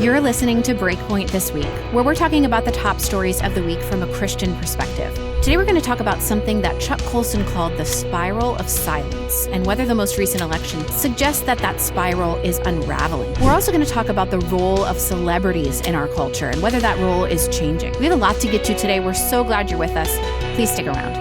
You're listening to Breakpoint This Week, where we're talking about the top stories of the week from a Christian perspective. Today we're going to talk about something that Chuck Colson called the spiral of silence, and whether the most recent election suggests that that spiral is unraveling. We're also going to talk about the role of celebrities in our culture and whether that role is changing. We have a lot to get to today. We're so glad you're with us. Please stick around.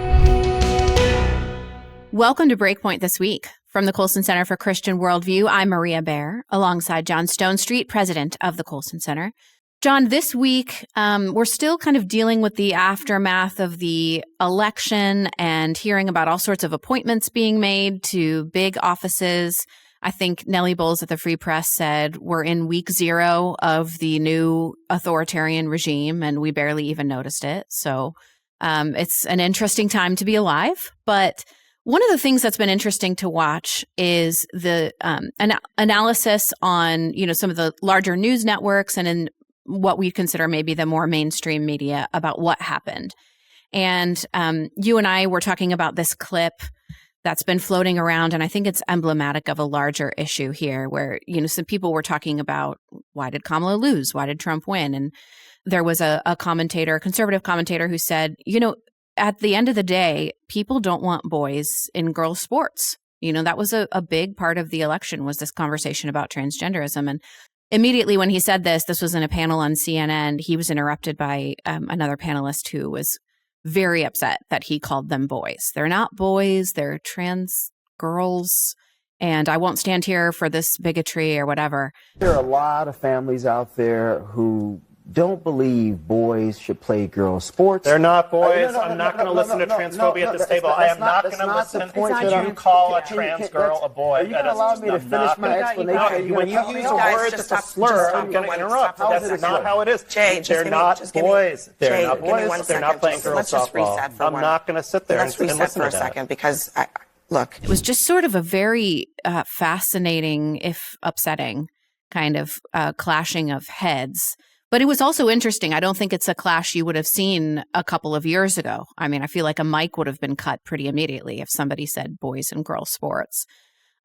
Welcome to Breakpoint This Week. From the Colson Center for Christian Worldview, I'm Maria Baer, alongside John Stonestreet, president of the Colson Center. John, this week, we're still kind of dealing with the aftermath of the election and hearing about all sorts of appointments being made to big offices. I think Nellie Bowles at the Free Press said we're in week 0 of the new authoritarian regime, and we barely even noticed it. So it's an interesting time to be alive, but one of the things that's been interesting to watch is the analysis on, some of the larger news networks and in what we consider maybe the more mainstream media about what happened. And you and I were talking about this clip that's been floating around, and I think it's emblematic of a larger issue here where, some people were talking about, why did Kamala lose? Why did Trump win? And there was a conservative commentator who said, at the end of the day, people don't want boys in girls' sports. That was a big part of the election, was this conversation about transgenderism. And immediately when he said this was in a panel on CNN, he was interrupted by another panelist who was very upset that he called them boys. They're not boys, they're trans girls. And I won't stand here for this bigotry or whatever. There are a lot of families out there who don't believe boys should play girls' sports. They're not boys. I'm not going to listen to transphobia at this table. I am not going to listen to you call a trans girl a boy. Are you going to allow me to finish my explanation? When you use a word that's a slur, I'm going to interrupt. That's not how it is. They're not boys. They're not boys. They're not playing girls' softball. I'm not going to sit there and listen to that. Let's reset for a second because, look. It was just sort of a very fascinating, if upsetting, kind of clashing of heads. But it was also interesting. I don't think it's a clash you would have seen a couple of years ago. I mean, I feel like a mic would have been cut pretty immediately if somebody said boys and girls sports.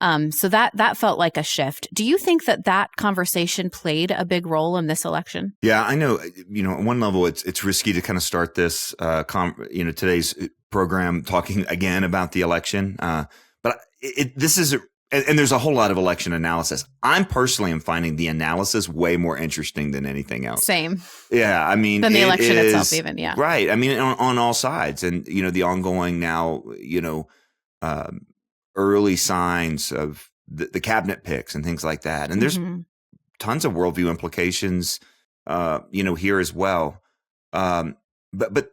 So that felt like a shift. Do you think that conversation played a big role in this election? Yeah, I know. On one level, it's risky to kind of start this, today's program talking again about the election. But this is and there's a whole lot of election analysis. I'm personally am finding the analysis way more interesting than anything else. Same. Yeah, I mean, than the election itself, even. Yeah, right. I mean, on all sides, and the ongoing now, early signs of the cabinet picks and things like that, and there's tons of worldview implications, here as well. But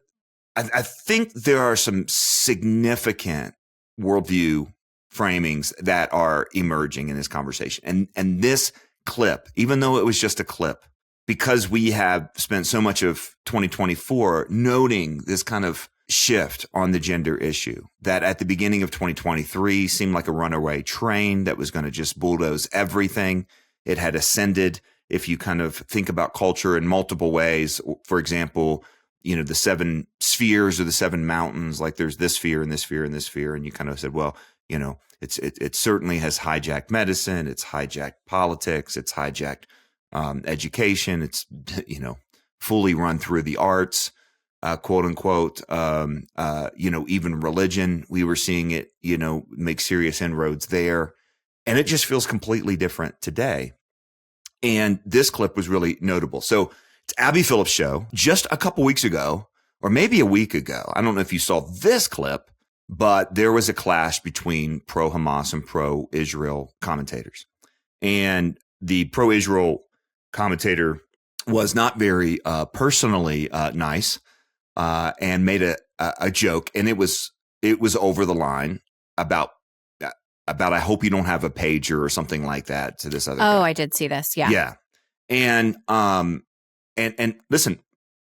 I think there are some significant worldview framings that are emerging in this conversation. And this clip, even though it was just a clip, because we have spent so much of 2024 noting this kind of shift on the gender issue that at the beginning of 2023 seemed like a runaway train that was going to just bulldoze everything. It had ascended. If you kind of think about culture in multiple ways, for example, the 7 spheres or the 7 mountains, like there's this sphere and this sphere and this sphere. And you kind of said, well, it certainly has hijacked medicine. It's hijacked politics. It's hijacked education. It's, fully run through the arts, quote unquote. Even religion, we were seeing it, make serious inroads there. And it just feels completely different today. And this clip was really notable. So it's Abby Phillip's show just a couple weeks ago, or maybe a week ago. I don't know if you saw this clip, but there was a clash between pro-Hamas and pro-Israel commentators. And the pro-Israel commentator was not very personally nice and made a joke. And it was over the line about I hope you don't have a pager or something like that to this other guy. I did see this. Yeah. Yeah. And listen,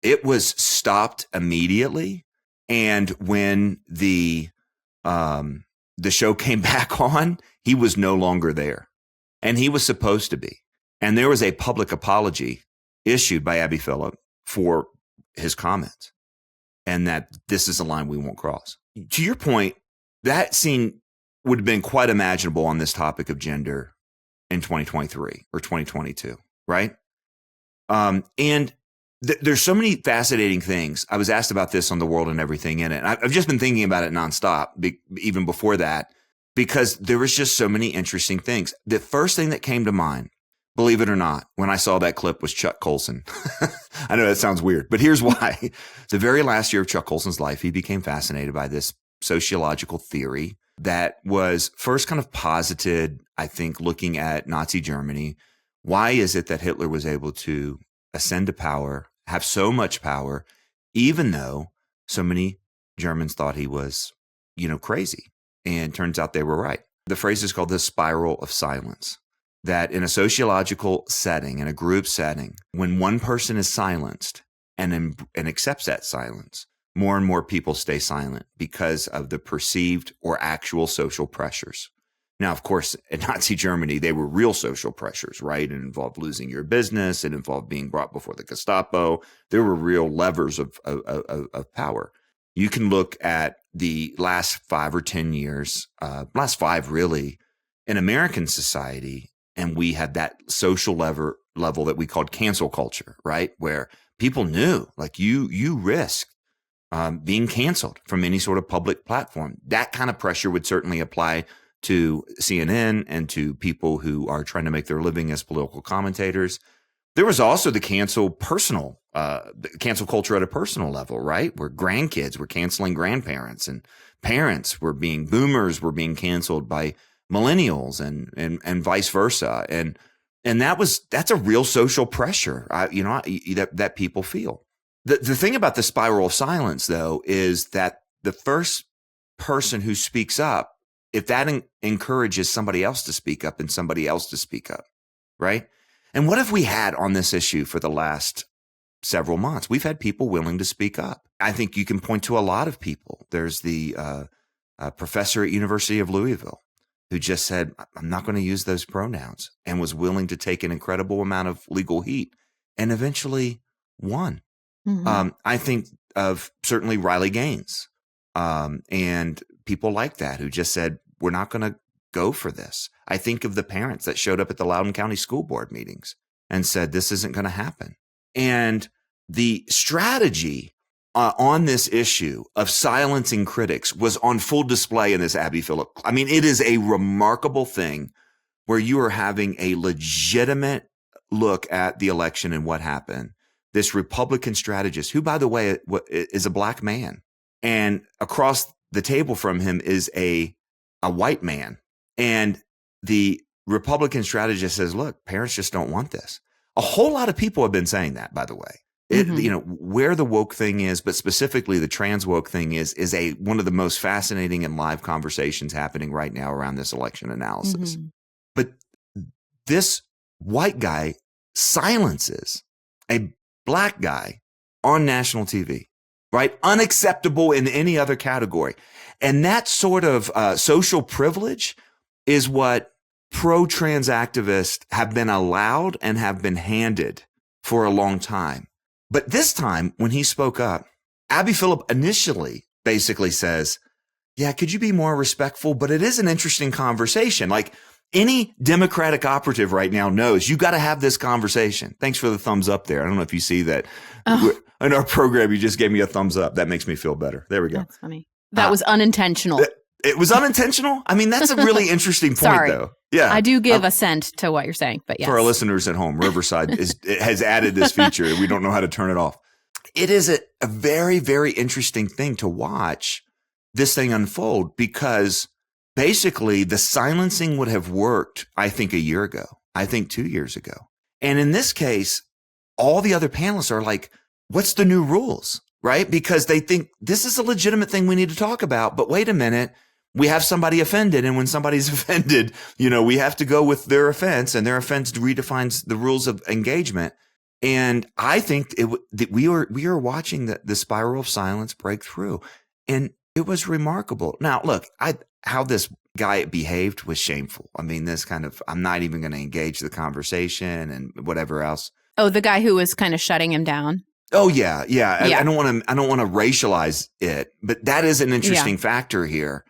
it was stopped immediately. And when the show came back on, he was no longer there, and he was supposed to be. And there was a public apology issued by Abby Phillip for his comments, and that this is a line we won't cross. To your point, that scene would have been quite imaginable on this topic of gender in 2023 or 2022, right? And there's so many fascinating things. I was asked about this on The World and Everything in it. And I've just been thinking about it nonstop, even before that, because there was just so many interesting things. The first thing that came to mind, believe it or not, when I saw that clip was Chuck Colson. I know that sounds weird, but here's why. The very last year of Chuck Colson's life, he became fascinated by this sociological theory that was first kind of posited, I think, looking at Nazi Germany. Why is it that Hitler was able to ascend to power, have so much power, even though so many Germans thought he was, crazy? And turns out they were right. The phrase is called the spiral of silence, that in a sociological setting, in a group setting, when one person is silenced and accepts that silence, more and more people stay silent because of the perceived or actual social pressures. Now, of course, in Nazi Germany, they were real social pressures, right? It involved losing your business. It involved being brought before the Gestapo. There were real levers of power. You can look at the last 5 or 10 years, last 5 really, in American society, and we had that social level that we called cancel culture, right? Where people knew, like you risked being canceled from any sort of public platform. That kind of pressure would certainly apply to CNN and to people who are trying to make their living as political commentators. There was also the cancel culture at a personal level, right? Where grandkids were canceling grandparents and boomers were being canceled by millennials and vice versa. And that's a real social pressure, that people feel. The thing about the spiral of silence, though, is that the first person who speaks up, if that encourages somebody else to speak up and somebody else to speak up, right? And what have we had on this issue for the last several months? We've had people willing to speak up. I think you can point to a lot of people. There's the professor at University of Louisville who just said, I'm not going to use those pronouns, and was willing to take an incredible amount of legal heat and eventually won. Mm-hmm. I think of certainly Riley Gaines and people like that who just said, we're not going to go for this. I think of the parents that showed up at the Loudoun County School Board meetings and said, this isn't going to happen. And the strategy on this issue of silencing critics was on full display in this Abby Phillip. I mean, it is a remarkable thing where you are having a legitimate look at the election and what happened. This Republican strategist, who, by the way, is a black man, and across the table from him is a white man. And the Republican strategist says, look, parents just don't want this. A whole lot of people have been saying that, by the way. Where the woke thing is, but specifically the trans woke thing is one of the most fascinating and live conversations happening right now around this election analysis. Mm-hmm. But this white guy silences a black guy on national TV, right? Unacceptable in any other category. And that sort of social privilege is what pro-trans activists have been allowed and have been handed for a long time. But this time, when he spoke up, Abby Phillip initially basically says, yeah, could you be more respectful? But it is an interesting conversation. Like any Democratic operative right now knows you got to have this conversation. Thanks for the thumbs up there. I don't know if you see that. Oh. In our program, you just gave me a thumbs up. That makes me feel better. There we go. That's funny. That was unintentional. It was unintentional? I mean, that's a really interesting point, Sorry. Though. Yeah. I do give assent to what you're saying, but yes. For our listeners at home, Riverside has added this feature. We don't know how to turn it off. It is a very, very interesting thing to watch this thing unfold, because basically the silencing would have worked, I think, a year ago. I think 2 years ago. And in this case, all the other panelists are like, what's the new rules? Right? Because they think this is a legitimate thing we need to talk about. But wait a minute, we have somebody offended. And when somebody's offended, we have to go with their offense, and their offense redefines the rules of engagement. And I think we are watching the spiral of silence break through. And it was remarkable. Now, look, how this guy behaved was shameful. I mean, I'm not even going to engage the conversation and whatever else. Oh, the guy who was kind of shutting him down. Oh, yeah. I don't want to racialize it, but that is an interesting factor here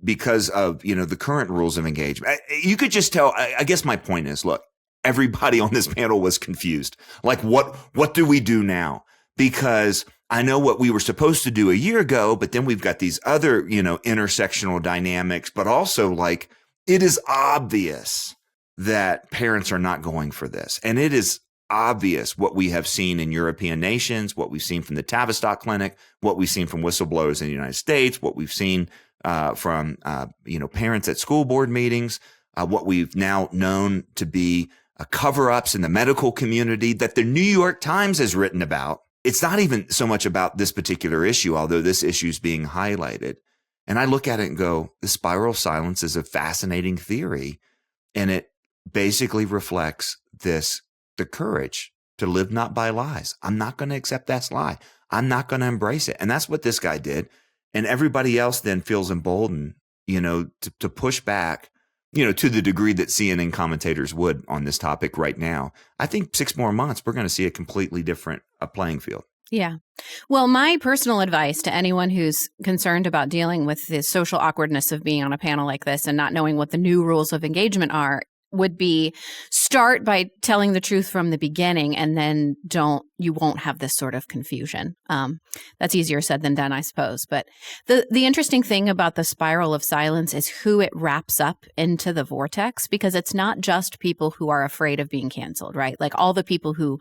because of, the current rules of engagement. You could just tell, I guess my point is, look, everybody on this panel was confused. Like, what do we do now? Because I know what we were supposed to do a year ago, but then we've got these other, intersectional dynamics, but also like it is obvious that parents are not going for this. And it is obvious what we have seen in European nations, what we've seen from the Tavistock Clinic, what we've seen from whistleblowers in the United States, what we've seen from parents at school board meetings, what we've now known to be cover-ups in the medical community that the New York Times has written about. It's not even so much about this particular issue, although this issue is being highlighted. And I look at it and go, the spiral of silence is a fascinating theory, and it basically reflects the courage to live not by lies. I'm not going to accept that lie. I'm not going to embrace it. And that's what this guy did. And everybody else then feels emboldened, to push back, to the degree that CNN commentators would on this topic right now. I think 6 more months, we're going to see a completely different playing field. Yeah. Well, my personal advice to anyone who's concerned about dealing with the social awkwardness of being on a panel like this and not knowing what the new rules of engagement are would be start by telling the truth from the beginning, and then you won't have this sort of confusion. That's easier said than done, I suppose. But the interesting thing about the spiral of silence is who it wraps up into the vortex, because it's not just people who are afraid of being canceled, right? Like all the people who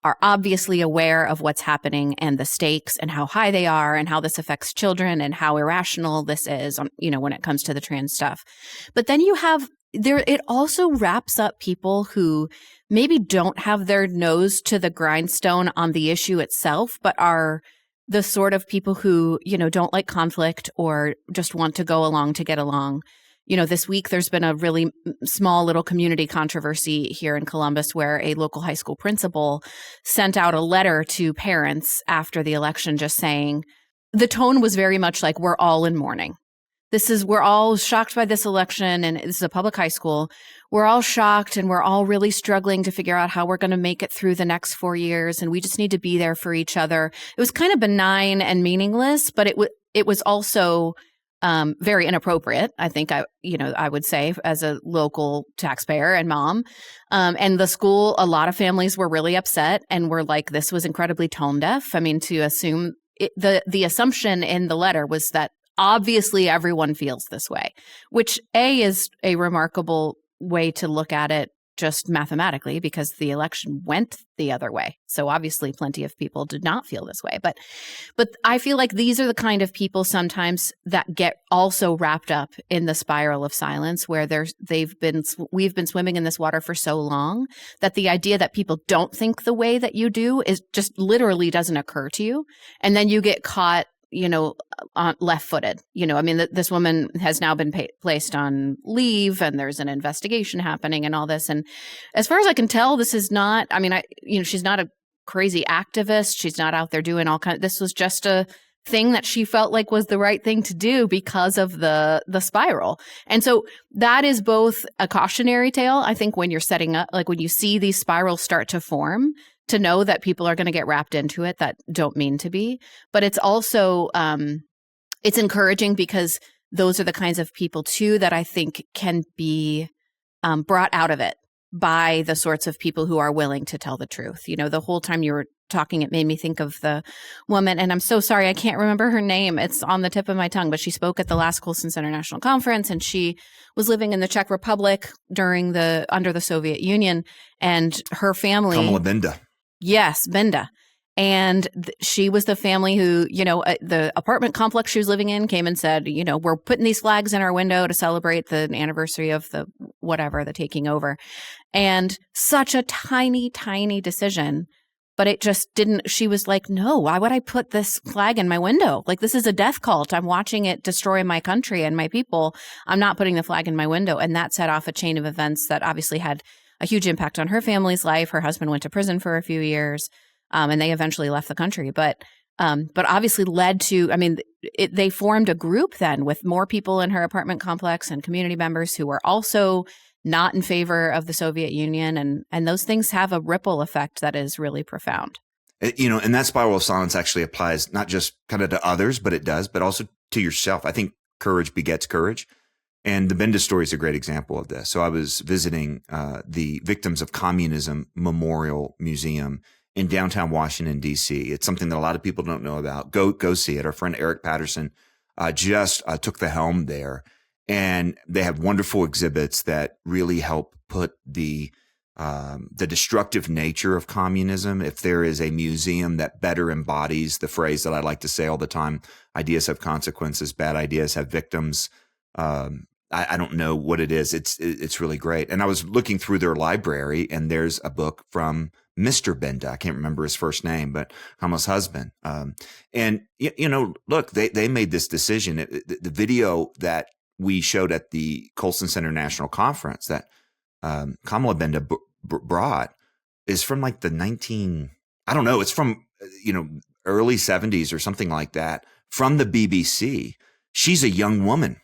are obviously aware of what's happening and the stakes and how high they are and how this affects children and how irrational this is, when it comes to the trans stuff. But then you have it also wraps up people who maybe don't have their nose to the grindstone on the issue itself, but are the sort of people who, don't like conflict or just want to go along to get along. This week there's been a really small little community controversy here in Columbus where a local high school principal sent out a letter to parents after the election just saying, the tone was very much like, we're all in mourning. We're all shocked by this election, and this is a public high school. We're all shocked, and we're all really struggling to figure out how we're going to make it through the next 4 years, and we just need to be there for each other. It was kind of benign and meaningless, but it was also very inappropriate, I think I would say, as a local taxpayer and mom. And the school, a lot of families were really upset and were like, this was incredibly tone deaf. I mean, to assume the assumption in the letter was that obviously everyone feels this way, which is a remarkable way to look at it just mathematically, because the election went the other way. So obviously plenty of people did not feel this way. But I feel like these are the kind of people sometimes that get also wrapped up in the spiral of silence, where we've been swimming in this water for so long that the idea that people don't think the way that you do is just literally doesn't occur to you. And then you get caught left-footed. This woman has now been placed on leave, and there's an investigation happening and all this. And as far as I can tell, this is not, she's not a crazy activist. She's not out there doing all kinds. This was just a thing that she felt like was the right thing to do because of the spiral. And so that is both a cautionary tale, I think, when you're setting up, like when you see these spirals start to form, to know that people are going to get wrapped into it that don't mean to be. But it's also, it's encouraging because those are the kinds of people too that I think can be brought out of it by the sorts of people who are willing to tell the truth. The whole time you were talking, it made me think of the woman, and I'm so sorry, I can't remember her name. It's on the tip of my tongue, but she spoke at the last Colson Center National Conference, and she was living in the Czech Republic under the Soviet Union, and her family. Kamala Benda. Yes, Benda. And she was the family who, the apartment complex she was living in came and said, we're putting these flags in our window to celebrate the anniversary of the taking over. And such a tiny, tiny decision. But it just didn't, she was like, no, why would I put this flag in my window? Like, this is a death cult. I'm watching it destroy my country and my people. I'm not putting the flag in my window. And that set off a chain of events that obviously had a huge impact on her family's life. Her husband went to prison for a few years, and they eventually left the country. But obviously led to, they formed a group then with more people in her apartment complex and community members who were also not in favor of the Soviet Union. And those things have a ripple effect that is really profound. And that spiral of silence actually applies not just kind of to others, but it does, but also to yourself. I think courage begets courage. And the Benda story is a great example of this. So I was visiting the Victims of Communism Memorial Museum in downtown Washington, D.C. It's something that a lot of people don't know about. Go see it. Our friend Eric Patterson just took the helm there. And they have wonderful exhibits that really help put the destructive nature of communism. If there is a museum that better embodies the phrase that I like to say all the time, ideas have consequences, bad ideas have victims. I don't know what it is. It's really great. And I was looking through their library, and there's a book from Mr. Benda. I can't remember his first name, but Kama's husband. And look, they made this decision. The video that we showed at the Colson Center National Conference that Kamala Benda brought is from like the it's from, early 70s or something like that, from the BBC. She's a young woman.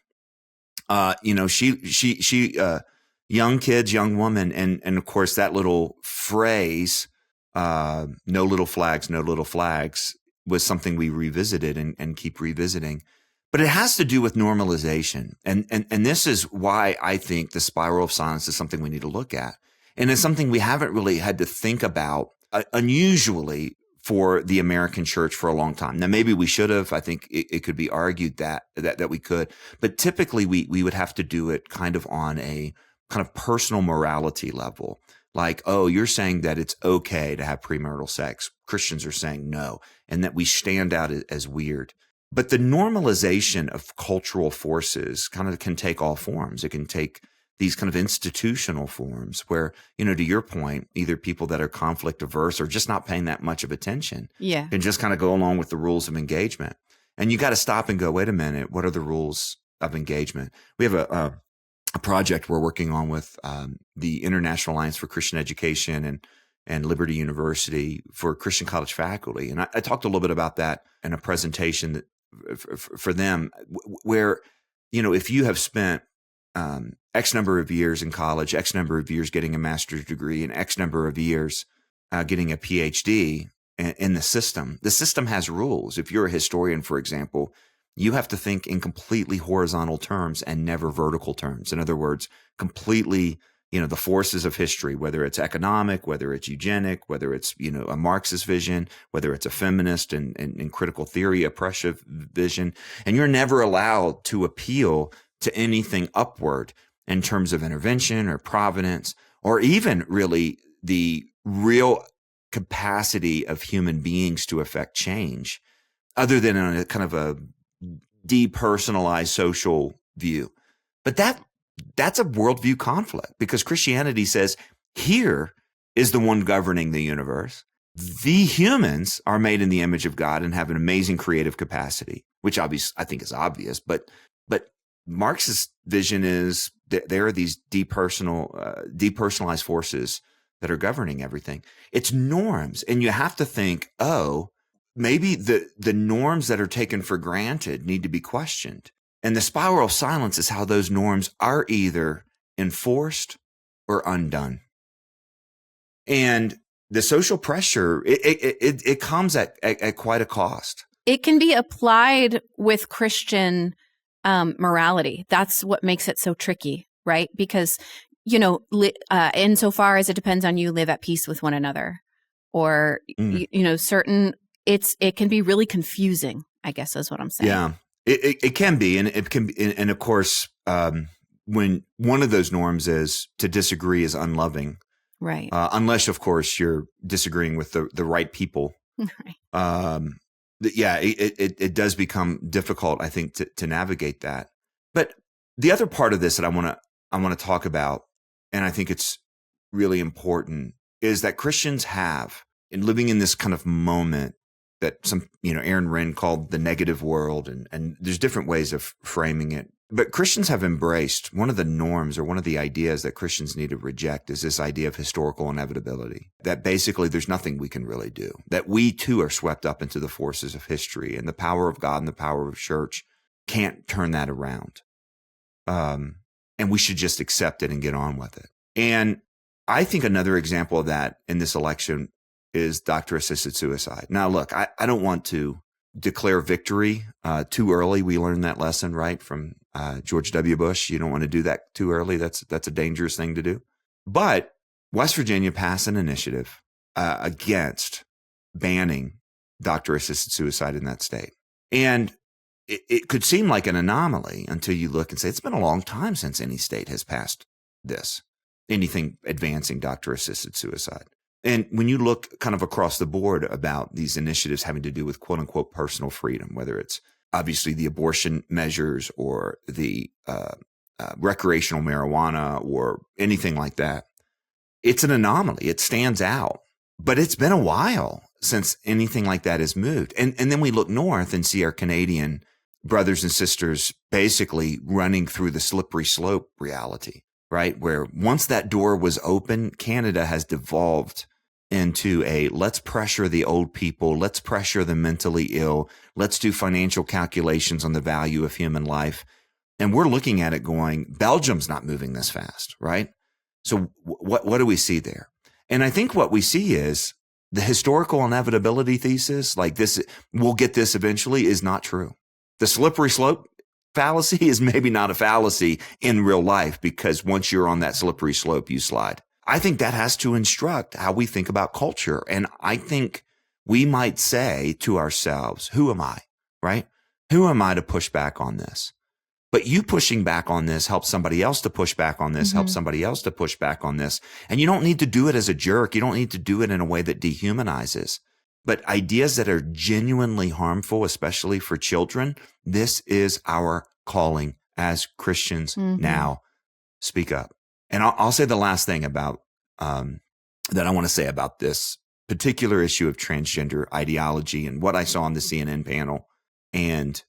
Young kids, young woman. And of course that little phrase, no little flags was something we revisited and keep revisiting. But it has to do with normalization. And this is why I think the spiral of silence is something we need to look at. And it's something we haven't really had to think about unusually for the American church for a long time. Now, maybe we should have. I think it could be argued that we could. But typically we would have to do it kind of on a kind of personal morality level. Like, oh, you're saying that it's okay to have premarital sex. Christians are saying no, and that we stand out as weird. But the normalization of cultural forces kind of can take all forms. It can take these kind of institutional forms where, to your point, either people that are conflict averse or just not paying that much of attention can just kind of go along with the rules of engagement. And you got to stop and go, wait a minute, what are the rules of engagement? We have a project we're working on with the International Alliance for Christian Education and Liberty University for Christian college faculty. And I talked a little bit about that in a presentation that for them, where, if you have spent X number of years in college, X number of years getting a master's degree, and X number of years getting a PhD in the system has rules. If you're a historian, for example, you have to think in completely horizontal terms and never vertical terms. In other words, completely, the forces of history, whether it's economic, whether it's eugenic, whether it's, a Marxist vision, whether it's a feminist and critical theory, oppressive vision. And you're never allowed to appeal to anything upward in terms of intervention or providence, or even really the real capacity of human beings to affect change, other than on a kind of a depersonalized social view. But that's a worldview conflict, because Christianity says here is the one governing the universe. The humans are made in the image of God and have an amazing creative capacity, which obviously I think is obvious. But Marx's vision is that there are these depersonalized forces that are governing everything. It's norms, and you have to think, maybe the norms that are taken for granted need to be questioned. And the spiral of silence is how those norms are either enforced or undone. And the social pressure, it comes at quite a cost. It can be applied with Christian morality. That's what makes it so tricky, right? Because, insofar as it depends on you, live at peace with one another, or, it can be really confusing, I guess is what I'm saying. Yeah. It can be, and it can be, and of course, when one of those norms is to disagree is unloving, right? Unless, of course, you're disagreeing with the right people, right? It does become difficult, I think, to navigate that. But the other part of this that I want to talk about, and I think it's really important, is that Christians have, in living in this kind of moment that Aaron Wrenn called the negative world, and there's different ways of framing it. But Christians have embraced one of the norms, or one of the ideas that Christians need to reject, is this idea of historical inevitability, that basically there's nothing we can really do, that we too are swept up into the forces of history, and the power of God and the power of church can't turn that around. And we should just accept it and get on with it. And I think another example of that in this election is doctor-assisted suicide. Now, look, I don't want to declare victory too early. We learned that lesson, right, from George W. Bush, you don't want to do that too early. That's a dangerous thing to do. But West Virginia passed an initiative against banning doctor-assisted suicide in that state. And it could seem like an anomaly until you look and say, it's been a long time since any state has passed this, anything advancing doctor-assisted suicide. And when you look kind of across the board about these initiatives having to do with quote unquote personal freedom, whether it's obviously the abortion measures or the recreational marijuana or anything like that, it's an anomaly. It stands out. But it's been a while since anything like that has moved. And then we look north and see our Canadian brothers and sisters basically running through the slippery slope reality, right? Where once that door was open, Canada has devolved into a let's pressure the old people, let's pressure the mentally ill, let's do financial calculations on the value of human life. And we're looking at it going, Belgium's not moving this fast, right? So what do we see there? And I think what we see is the historical inevitability thesis, like this, we'll get this eventually, is not true. The slippery slope fallacy is maybe not a fallacy in real life, because once you're on that slippery slope, you slide. I think that has to instruct how we think about culture. And I think we might say to ourselves, who am I, right? Who am I to push back on this? But you pushing back on this helps somebody else to push back on this, helps somebody else to push back on this. And you don't need to do it as a jerk. You don't need to do it in a way that dehumanizes. But ideas that are genuinely harmful, especially for children, this is our calling as Christians now. Speak up. And I'll say the last thing about that I want to say about this particular issue of transgender ideology and what I saw on the CNN panel and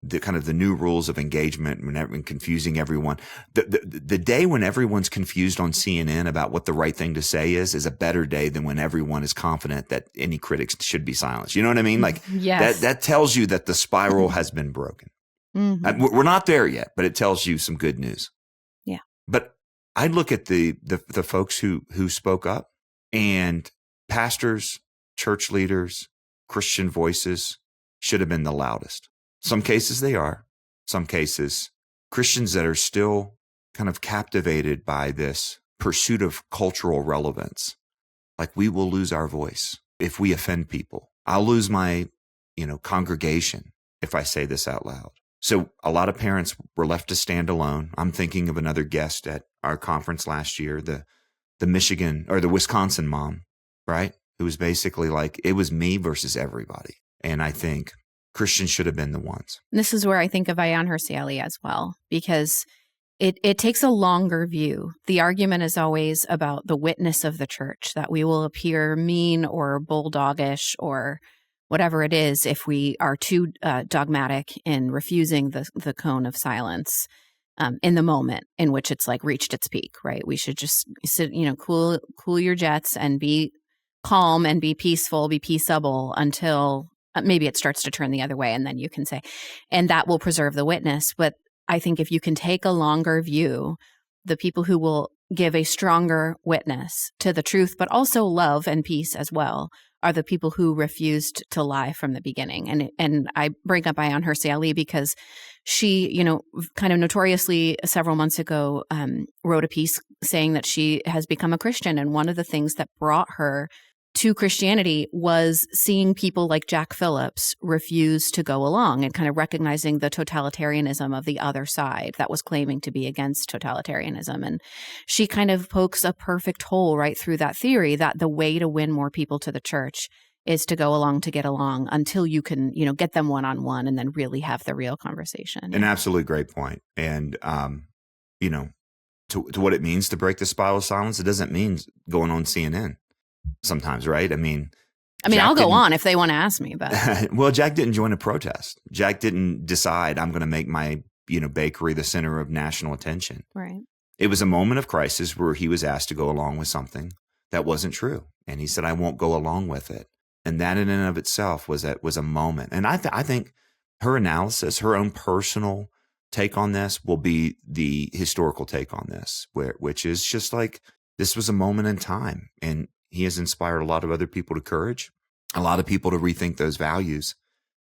the kind of the new rules of engagement and confusing everyone. The day when everyone's confused on CNN about what the right thing to say is a better day than when everyone is confident that any critics should be silenced. You know what I mean? Like that tells you that the spiral has been broken. We're not there yet, but it tells you some good news. Yeah. But I look at the folks who spoke up, and pastors, church leaders, Christian voices should have been the loudest. Some cases they are. Some cases, Christians that are still kind of captivated by this pursuit of cultural relevance. Like, we will lose our voice if we offend people. I'll lose my, congregation if I say this out loud. So a lot of parents were left to stand alone. I'm thinking of another guest at our conference last year, the Wisconsin mom, right? Who was basically like, it was me versus everybody. And I think Christians should have been the ones. This is where I think of Ayaan Hirsi as well, because it takes a longer view. The argument is always about the witness of the church, that we will appear mean or bulldogish or whatever it is if we are too dogmatic in refusing the cone of silence in the moment in which it's like reached its peak, right? We should just sit, cool your jets and be calm and be peaceful, be peaceable until maybe it starts to turn the other way, and then you can say, and that will preserve the witness. But I think if you can take a longer view, the people who will give a stronger witness to the truth, but also love and peace as well, are the people who refused to lie from the beginning. And I bring up Ayaan Hirsi because she, kind of notoriously several months ago wrote a piece saying that she has become a Christian. And one of the things that brought her to Christianity was seeing people like Jack Phillips refuse to go along and kind of recognizing the totalitarianism of the other side that was claiming to be against totalitarianism. And she kind of pokes a perfect hole right through that theory that the way to win more people to the church is to go along to get along until you can, get them one-on-one and then really have the real conversation. An absolutely great point. And, to what it means to break the spiral of silence, it doesn't mean going on CNN. Sometimes, right? I mean, I'll go on if they want to ask me, but well, Jack didn't join a protest. Jack didn't decide I'm going to make my, bakery the center of national attention. Right. It was a moment of crisis where he was asked to go along with something that wasn't true, and he said, "I won't go along with it." And that in and of itself was a moment. And I think her analysis, her own personal take on this, will be the historical take on this, which is just like this was a moment in time, and he has inspired a lot of other people to courage, a lot of people to rethink those values.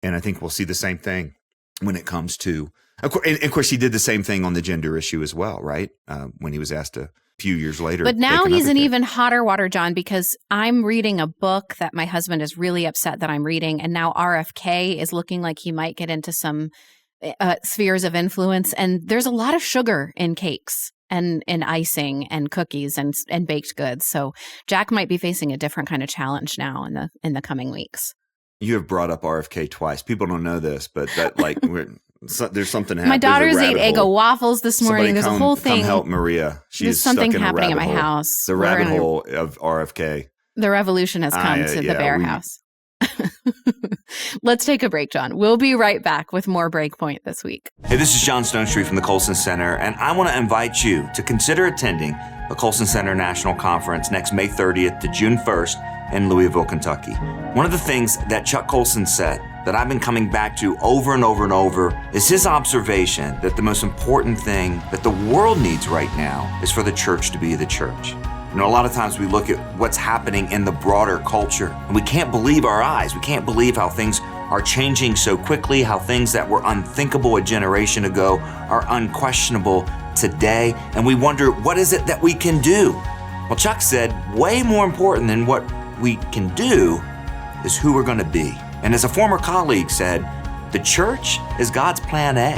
And I think we'll see the same thing when it comes to Of course, he did the same thing on the gender issue as well, right? When he was asked a few years later. But now he's in even hotter water, John, because I'm reading a book that my husband is really upset that I'm reading. And now RFK is looking like he might get into some spheres of influence. And there's a lot of sugar in cakes and in icing and cookies and baked goods. So Jack might be facing a different kind of challenge now in the coming weeks. You have brought up RFK twice. People don't know this, but that there's something happening. My daughters ate Eggo waffles this morning. There's a whole thing. Come help Maria. She's something stuck in happening a at my hole. house. The rabbit hole of RFK. The revolution has come to the Bear House. Let's take a break, John. We'll be right back with more Breakpoint this week. Hey, this is John Stonestreet from the Colson Center, and I want to invite you to consider attending the Colson Center National Conference next May 30th to June 1st in Louisville, Kentucky. One of the things that Chuck Colson said that I've been coming back to over and over and over is his observation that the most important thing that the world needs right now is for the church to be the church. You know, a lot of times we look at what's happening in the broader culture and we can't believe our eyes. We can't believe how things are changing so quickly, how things that were unthinkable a generation ago are unquestionable today. And we wonder, what is it that we can do? Well, Chuck said, way more important than what we can do is who we're going to be. And as a former colleague said, the church is God's plan A,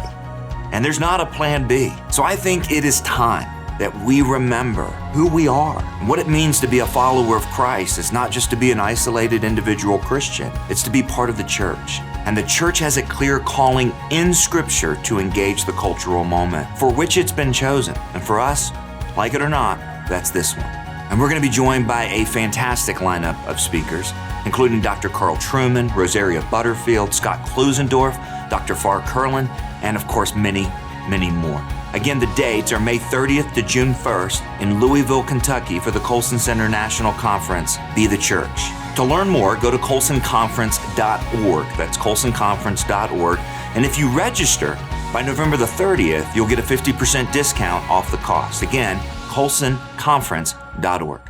and there's not a plan B. So I think it is time that we remember who we are and what it means to be a follower of Christ. It's not just to be an isolated individual Christian. It's to be part of the church. And the church has a clear calling in Scripture to engage the cultural moment for which it's been chosen. And for us, like it or not, that's this one. And we're going to be joined by a fantastic lineup of speakers, including Dr. Carl Truman, Rosaria Butterfield, Scott Klusendorf, Dr. Farr Curlin, and of course, many, many more. Again, the dates are May 30th to June 1st in Louisville, Kentucky for the Colson Center National Conference, Be the Church. To learn more, go to colsonconference.org. That's colsonconference.org. And if you register by November the 30th, you'll get a 50% discount off the cost. Again, colsonconference.org.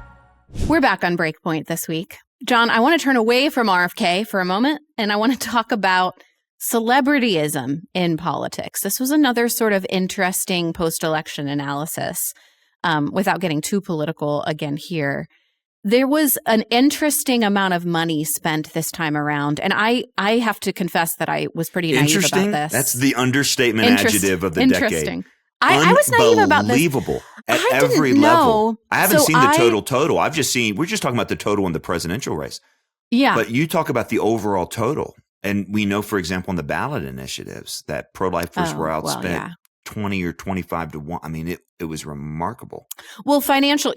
We're back on Breakpoint this week. John, I want to turn away from RFK for a moment, and I want to talk about celebrityism in politics. This was another sort of interesting post-election analysis, without getting too political again here. There was an interesting amount of money spent this time around, and I have to confess that I was pretty naive about this. That's the understatement adjective of the decade. I was naive about this. Unbelievable at every level. I haven't seen the total. We're just talking about the total in the presidential race. Yeah. But you talk about the overall total. And we know, for example, in the ballot initiatives that pro-lifers were outspent 20 or 25 to 1. I mean, it was remarkable. Well, financial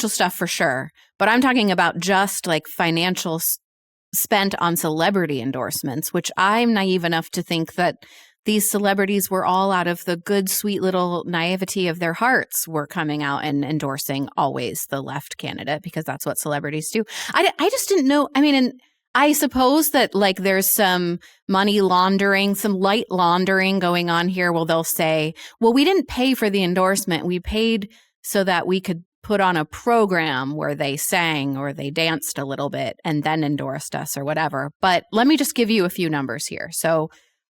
stuff for sure. But I'm talking about just like financial spent on celebrity endorsements, which I'm naive enough to think that these celebrities were all out of the good, sweet little naivety of their hearts were coming out and endorsing always the left candidate, because that's what celebrities do. I just didn't know. I mean, and I suppose that like there's some money laundering, some light laundering going on here. Well, they'll say, well, we didn't pay for the endorsement. We paid so that we could put on a program where they sang or they danced a little bit and then endorsed us or whatever. But let me just give you a few numbers here. So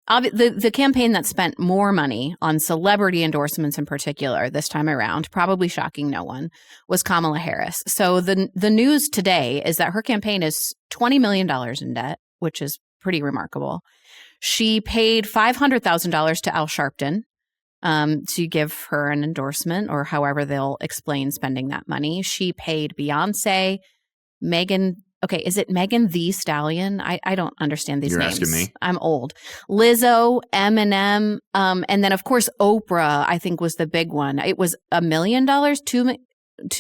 the campaign that spent more money on celebrity endorsements in particular this time around, probably shocking no one, was Kamala Harris. So the news today is that her campaign is $20 million in debt, which is pretty remarkable. She paid $500,000 to Al Sharpton to give her an endorsement, or however they'll explain spending that money. She paid Beyonce, Megan. Okay, is it Megan Thee Stallion? I don't understand these names. You're asking me. I'm old. Lizzo, Eminem, and then of course Oprah, I think, was the big one. It was $1 million, $2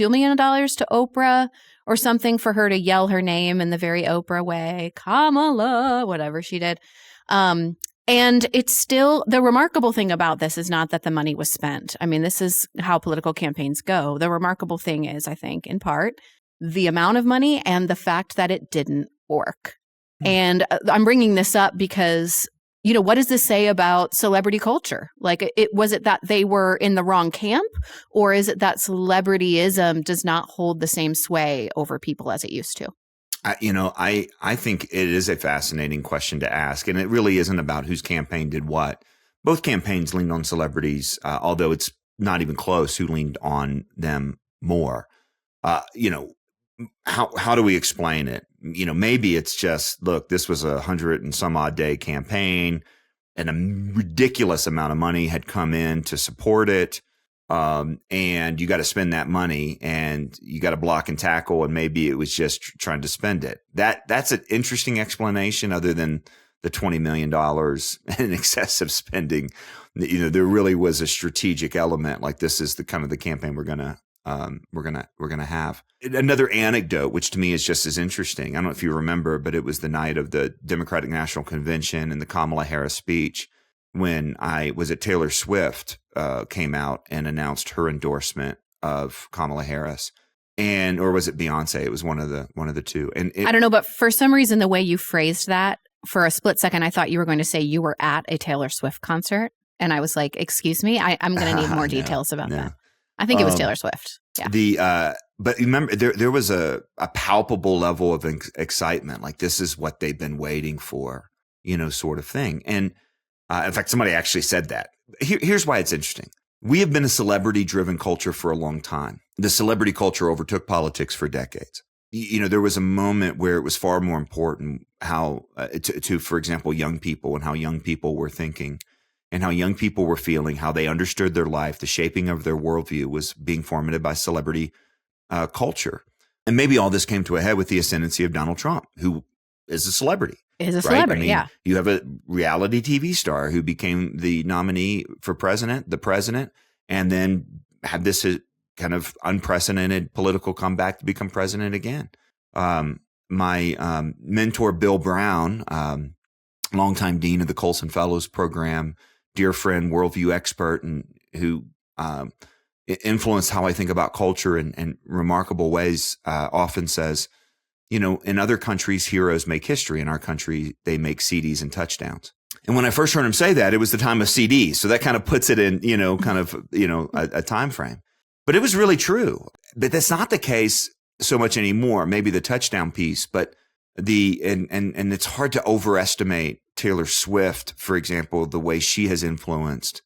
million to Oprah or something, for her to yell her name in the very Oprah way, Kamala, whatever she did. And it's still, the remarkable thing about this is not that the money was spent. I mean, this is how political campaigns go. The remarkable thing is, I think, in part, the amount of money and the fact that it didn't work. And I'm bringing this up because, you know, what does this say about celebrity culture? Like, was it that they were in the wrong camp, or is it that celebrityism does not hold the same sway over people as it used to? I think it is a fascinating question to ask, and it really isn't about whose campaign did what, both campaigns leaned on celebrities, although it's not even close who leaned on them more. How do we explain it? Maybe it's just, look, this was 100 and some odd day campaign, and a ridiculous amount of money had come in to support it. And you got to spend that money, and you got to block and tackle. And maybe it was just trying to spend it. That's an interesting explanation, other than the $20 million in excessive spending. There really was a strategic element. Like, this is the kind of the campaign we're gonna have. Another anecdote, which to me is just as interesting. I don't know if you remember, but it was the night of the Democratic National Convention and the Kamala Harris speech, when Taylor Swift came out and announced her endorsement of Kamala Harris, or was it Beyonce? It was one of the two. And I don't know, but for some reason, the way you phrased that, for a split second, I thought you were going to say you were at a Taylor Swift concert, and I was like, "Excuse me, I'm going to need more details about that." I think it was Taylor Swift. Yeah. But remember, there was a palpable level of excitement, like this is what they've been waiting for, sort of thing. And in fact, somebody actually said that. Here's why it's interesting. We have been a celebrity-driven culture for a long time. The celebrity culture overtook politics for decades. There was a moment where it was far more important how to, for example, young people, and how young people were thinking and how young people were feeling, how they understood their life. The shaping of their worldview was being formated by celebrity culture. And maybe all this came to a head with the ascendancy of Donald Trump, who is a celebrity. Yeah. You have a reality TV star who became the nominee for the president, and then had this kind of unprecedented political comeback to become president again. My mentor, Bill Brown, longtime dean of the Colson Fellows Program, dear friend, worldview expert, and who influenced how I think about culture in remarkable ways, often says, in other countries, heroes make history. In our country, they make CDs and touchdowns. And when I first heard him say that, it was the time of CDs. So that kind of puts it in, a time frame. But it was really true. But that's not the case so much anymore. Maybe the touchdown piece, but and it's hard to overestimate Taylor Swift, for example, the way she has influenced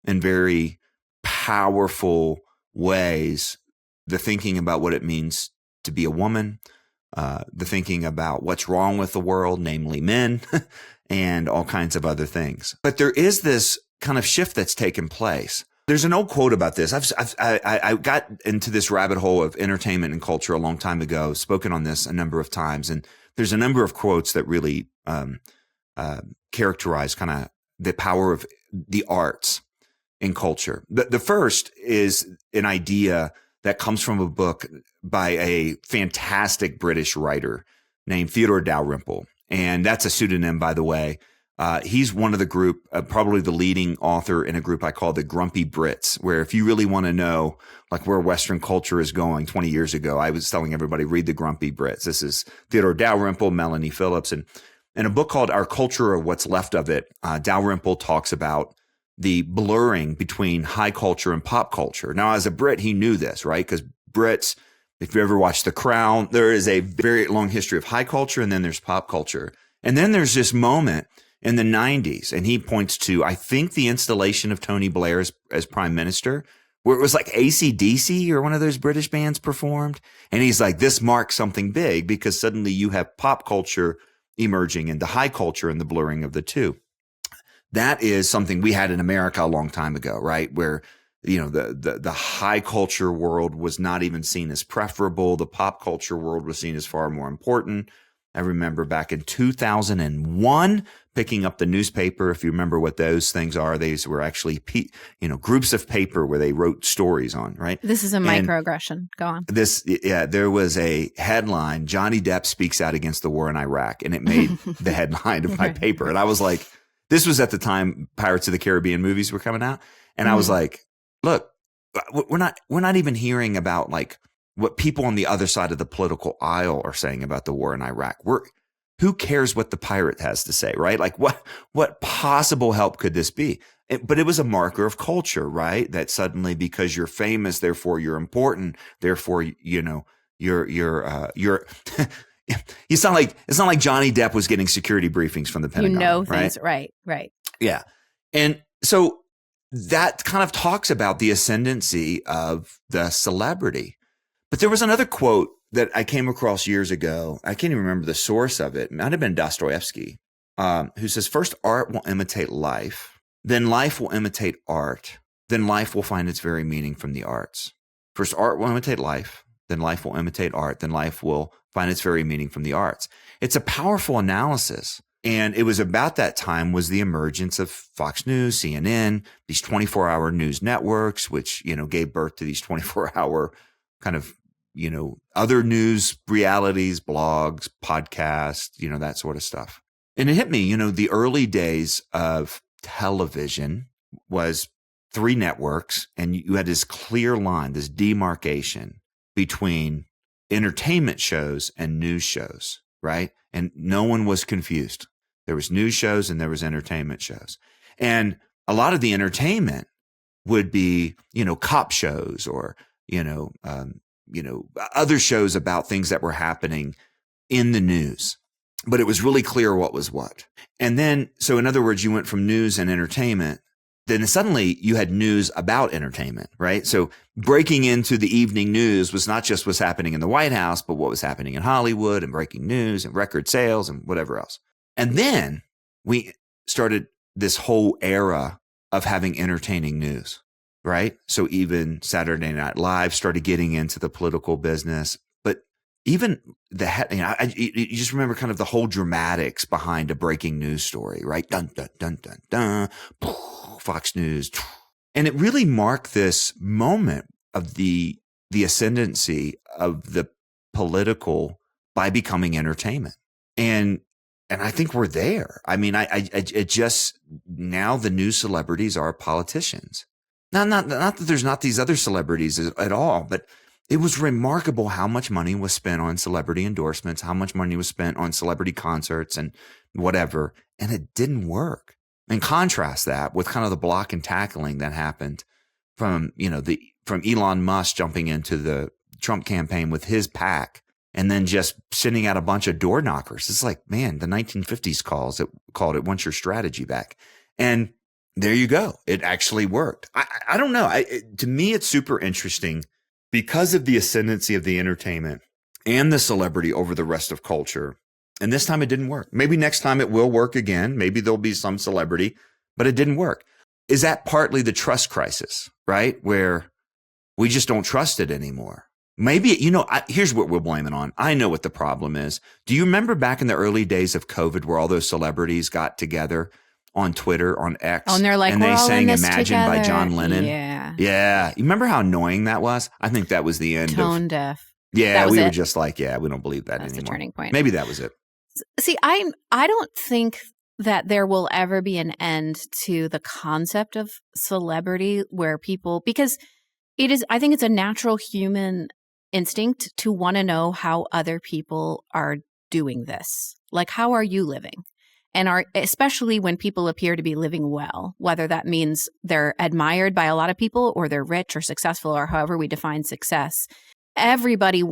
in very powerful ways the thinking about what it means to be a woman, the thinking about what's wrong with the world, namely men, and all kinds of other things. But there is this kind of shift that's taken place. There's an old quote about this. I got into this rabbit hole of entertainment and culture a long time ago, spoken on this a number of times. And there's a number of quotes that really characterize kind of the power of the arts in culture. The first is an idea that comes from a book by a fantastic British writer named Theodore Dalrymple. And that's a pseudonym, by the way. He's one of the group, probably the leading author in a group I call the Grumpy Brits, where if you really want to know like where Western culture is going, 20 years ago, I was telling everybody, read the Grumpy Brits. This is Theodore Dalrymple, Melanie Phillips. And in a book called Our Culture or What's Left of It, Dalrymple talks about the blurring between high culture and pop culture. Now, as a Brit, he knew this, right? Because Brits, if you ever watched The Crown, there is a very long history of high culture, and then there's pop culture. And then there's this moment in the 90s, and he points to, I think, the installation of Tony Blair as prime minister, where it was like AC/DC or one of those British bands performed. And he's like, this marks something big, because suddenly you have pop culture emerging into high culture and the blurring of the two. That is something we had in America a long time ago, right? Where, the high culture world was not even seen as preferable. The pop culture world was seen as far more important. I remember back in 2001, picking up the newspaper. If you remember what those things are, these were actually, groups of paper where they wrote stories on, right? This is a microaggression. Go on. There was a headline, Johnny Depp speaks out against the war in Iraq, and it made the headline of my paper. And I was like, this was at the time Pirates of the Caribbean movies were coming out. And I was like, look, we're not even hearing about like what people on the other side of the political aisle are saying about the war in Iraq. Who cares what the pirate has to say, right? Like what possible help could this be? But it was a marker of culture, right? That suddenly, because you're famous, therefore you're important, therefore, you're it's not like Johnny Depp was getting security briefings from the Pentagon. Things, right? Yeah. And so that kind of talks about the ascendancy of the celebrity. But there was another quote that I came across years ago. I can't even remember the source of it. It might have been Dostoevsky, who says, first art will imitate life, then life will imitate art, then life will find its very meaning from the arts. First art will imitate life, then life will imitate art, then life will find its very meaning from the arts. It's a powerful analysis. And it was about that time was the emergence of Fox News, CNN, these 24-hour news networks, which, gave birth to these 24-hour kind of, other news realities, blogs, podcasts, that sort of stuff. And it hit me, the early days of television was 3 networks, and you had this clear line, this demarcation between entertainment shows and news shows, right? And no one was confused. There was news shows and there was entertainment shows. And a lot of the entertainment would be, cop shows or, other shows about things that were happening in the news. But it was really clear what was what. And then, so in other words, you went from news and entertainment, then suddenly you had news about entertainment, right? So breaking into the evening news was not just what's happening in the White House, but what was happening in Hollywood and breaking news and record sales and whatever else. And then we started this whole era of having entertaining news, right? So even Saturday Night Live started getting into the political business, but even you just remember kind of the whole dramatics behind a breaking news story, right? Dun, dun, dun, dun, dun, Fox News. And it really marked this moment of the ascendancy of the political by becoming entertainment. And I think we're there. I mean, it just, now the new celebrities are politicians. Not that there's not these other celebrities at all, but it was remarkable how much money was spent on celebrity endorsements, how much money was spent on celebrity concerts and whatever, and it didn't work. And contrast that with kind of the block and tackling that happened from, from Elon Musk jumping into the Trump campaign with his PAC and then just sending out a bunch of door knockers. It's like, man, the 1950s called it "Want Your Strategy Back." And there you go. It actually worked. I don't know. To me, it's super interesting because of the ascendancy of the entertainment and the celebrity over the rest of culture. And this time it didn't work. Maybe next time it will work again. Maybe there'll be some celebrity, but it didn't work. Is that partly the trust crisis, right? Where we just don't trust it anymore. Maybe, here's what we're blaming on. I know what the problem is. Do you remember back in the early days of COVID where all those celebrities got together on Twitter, on X, and they're like, and they sang "Imagine" together by John Lennon? Yeah. You remember how annoying that was? I think that was the end. Tone deaf. Yeah, we were just like, we don't believe that That's anymore. the turning point. Maybe that was it. See, I don't think that there will ever be an end to the concept of celebrity where people, because I think it's a natural human instinct to want to know how other people are doing this. Like, how are you living? And especially when people appear to be living well, whether that means they're admired by a lot of people or they're rich or successful or however we define success. Everybody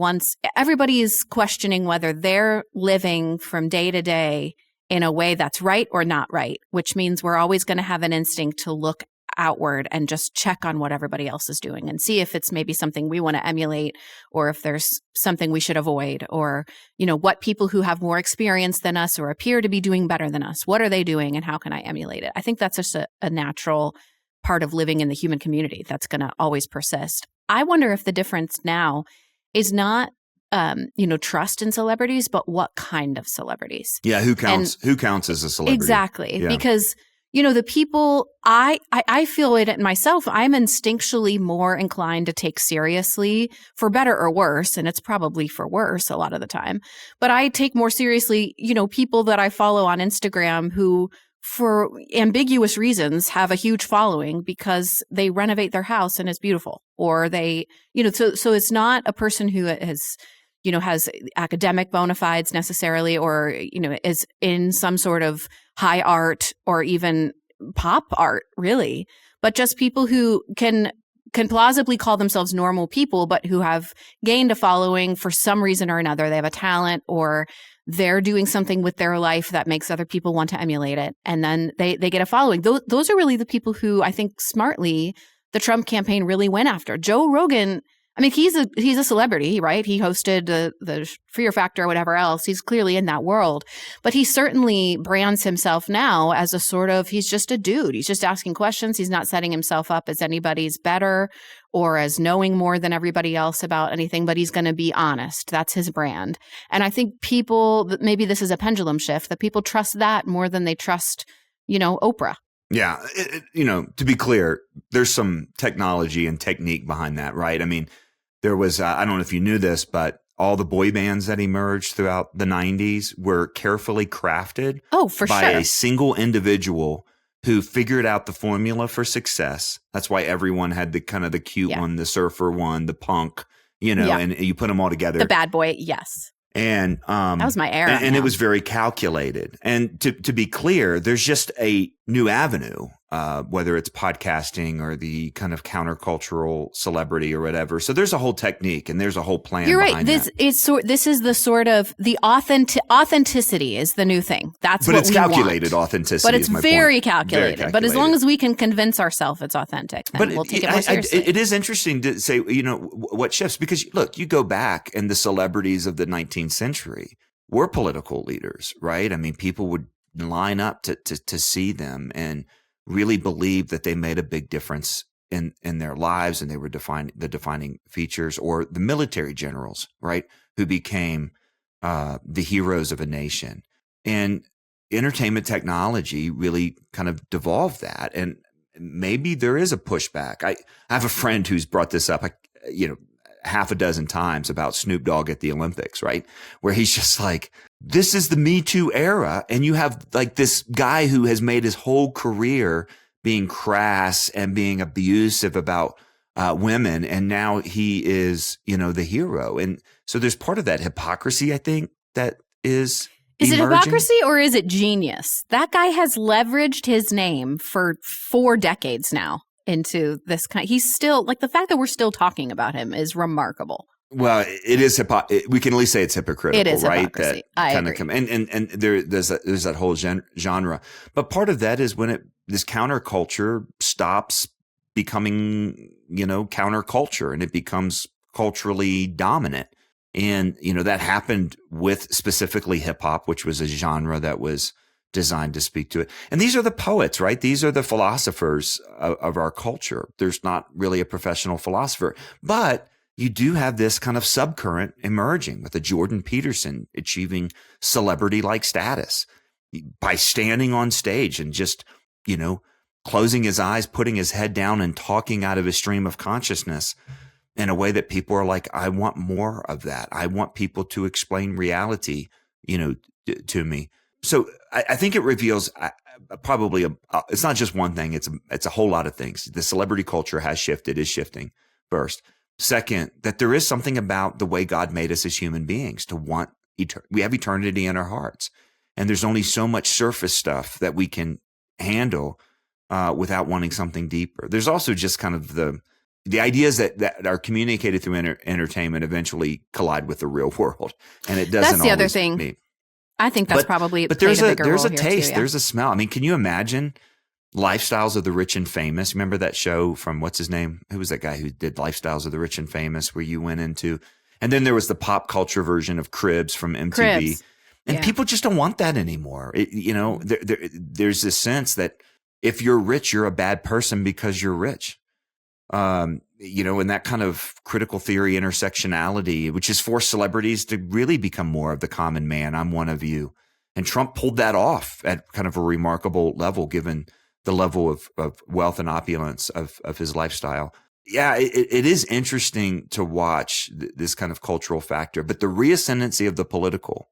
is questioning whether they're living from day to day in a way that's right or not right, which means we're always going to have an instinct to look outward and just check on what everybody else is doing and see if it's maybe something we want to emulate or if there's something we should avoid, or, what people who have more experience than us or appear to be doing better than us, what are they doing and how can I emulate it? I think that's just a natural part of living in the human community that's going to always persist. I wonder if the difference now is not, trust in celebrities, but what kind of celebrities. Yeah, who counts as a celebrity? Exactly, yeah. Because the people, I feel it myself. I'm instinctually more inclined to take seriously, for better or worse, and it's probably for worse a lot of the time. But I take more seriously, people that I follow on Instagram who, for ambiguous reasons, have a huge following because they renovate their house and it's beautiful, or they, so it's not a person who has academic bona fides necessarily, or, is in some sort of high art or even pop art, really, but just people who can plausibly call themselves normal people, but who have gained a following for some reason or another. They have a talent, or they're doing something with their life that makes other people want to emulate it. And then they get a following. Those are really the people who I think smartly the Trump campaign really went after. Joe Rogan, I mean, he's a celebrity, right? He hosted the Fear Factor or whatever else. He's clearly in that world. But he certainly brands himself now as a sort of, he's just a dude. He's just asking questions. He's not setting himself up as anybody's better or as knowing more than everybody else about anything, but he's going to be honest. That's his brand. And I think people, maybe this is a pendulum shift, that people trust that more than they trust, Oprah. Yeah. To be clear, there's some technology and technique behind that, right? I mean, there was, I don't know if you knew this, but all the boy bands that emerged throughout the 90s were carefully crafted by a single individual who figured out the formula for success. That's why everyone had the kind of the cute one, the surfer one, the punk, and you put them all together. The bad boy, yes. And that was my era. And it was very calculated. And to be clear, there's just a new avenue, whether it's podcasting or the kind of countercultural celebrity or whatever. So there's a whole technique and there's a whole plan. You're right. This is the sort of the authenticity is the new thing. That's what we want. But it's calculated authenticity. But it's very calculated. But as long as we can convince ourselves it's authentic, then we'll take it more seriously. It is interesting to say, what shifts, because look, you go back and the celebrities of the 19th century were political leaders, right? I mean, people would line up to see them and really believe that they made a big difference in their lives, and they were the defining features, or the military generals, right, who became the heroes of a nation. And entertainment technology really kind of devolved that. And maybe there is a pushback. I have a friend who's brought this up, half a dozen times about Snoop Dogg at the Olympics, right? Where he's just like, this is the Me Too era. And you have like this guy who has made his whole career being crass and being abusive about women. And now he is, the hero. And so there's part of that hypocrisy, I think, that is it emerging. Hypocrisy or is it genius? That guy has leveraged his name for 4 decades now into this kind. He's still, like, the fact that we're still talking about him is remarkable. Well, it is we can at least say it's hypocritical, it is right? Hypocrisy. That I kind agree. And there's that whole genre. But part of that is when this counterculture stops becoming, counterculture, and it becomes culturally dominant. And, that happened with specifically hip hop, which was a genre that was designed to speak to it. And these are the poets, right? These are the philosophers of our culture. There's not really a professional philosopher, but you do have this kind of subcurrent emerging with a Jordan Peterson achieving celebrity-like status by standing on stage and just, closing his eyes, putting his head down and talking out of his stream of consciousness in a way that people are like, I want more of that. I want people to explain reality, to me. So I think it reveals probably it's not just one thing. It's a whole lot of things. The celebrity culture is shifting first. Second, that there is something about the way God made us as human beings to want we have eternity in our hearts. And there's only so much surface stuff that we can handle without wanting something deeper. There's also just kind of the ideas that are communicated through entertainment eventually collide with the real world. And it doesn't That's the other always thing. Be. I think that's probably but there's a taste, too, yeah. There's a smell. I mean, can you imagine Lifestyles of the Rich and Famous? Remember that show from what's his name? Who was that guy who did Lifestyles of the Rich and Famous, where you went into, and then there was the pop culture version of Cribs from MTV. Cribs. And people just don't want that anymore. There's this sense that if you're rich, you're a bad person because you're rich. And that kind of critical theory intersectionality, which has forced celebrities to really become more of the common man. I'm one of you. And Trump pulled that off at kind of a remarkable level, given the level of wealth and opulence of his lifestyle. Yeah, it is interesting to watch this kind of cultural factor, but the reascendancy of the political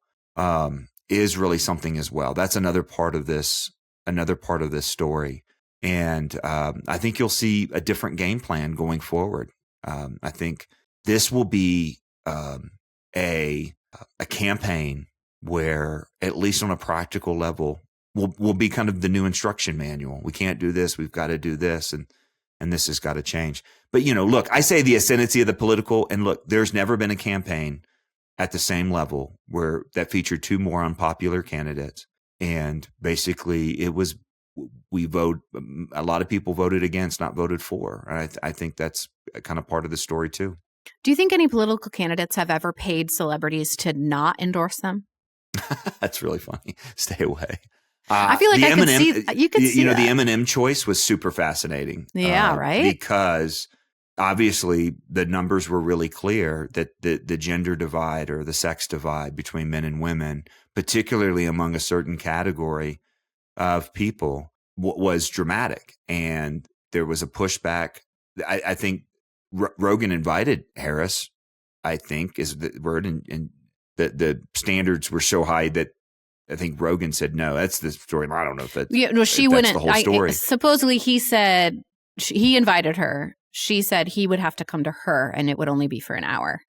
is really something as well. That's another part of this story. And I think you'll see a different game plan going forward. I think this will be a campaign where, at least on a practical level, will be kind of the new instruction manual. We can't do this. We've got to do this. And this has got to change. But, look, I say the ascendancy of the political, and look, there's never been a campaign at the same level where that featured two more unpopular candidates. And basically it was, a lot of people voted against, not voted for. I think that's kind of part of the story too. Do you think any political candidates have ever paid celebrities to not endorse them? That's really funny. Stay away. I feel like you could see the M&M choice was super fascinating. Yeah, right? Because obviously the numbers were really clear that the gender divide or the sex divide between men and women, particularly among a certain category of people, was dramatic. And there was a pushback. I think Rogan invited Harris, I think is the word, and the standards were so high that I think Rogan said, no, that's the story. I don't know if that's, she if wouldn't. That's the whole story. Supposedly he said he invited her. She said he would have to come to her and it would only be for an hour.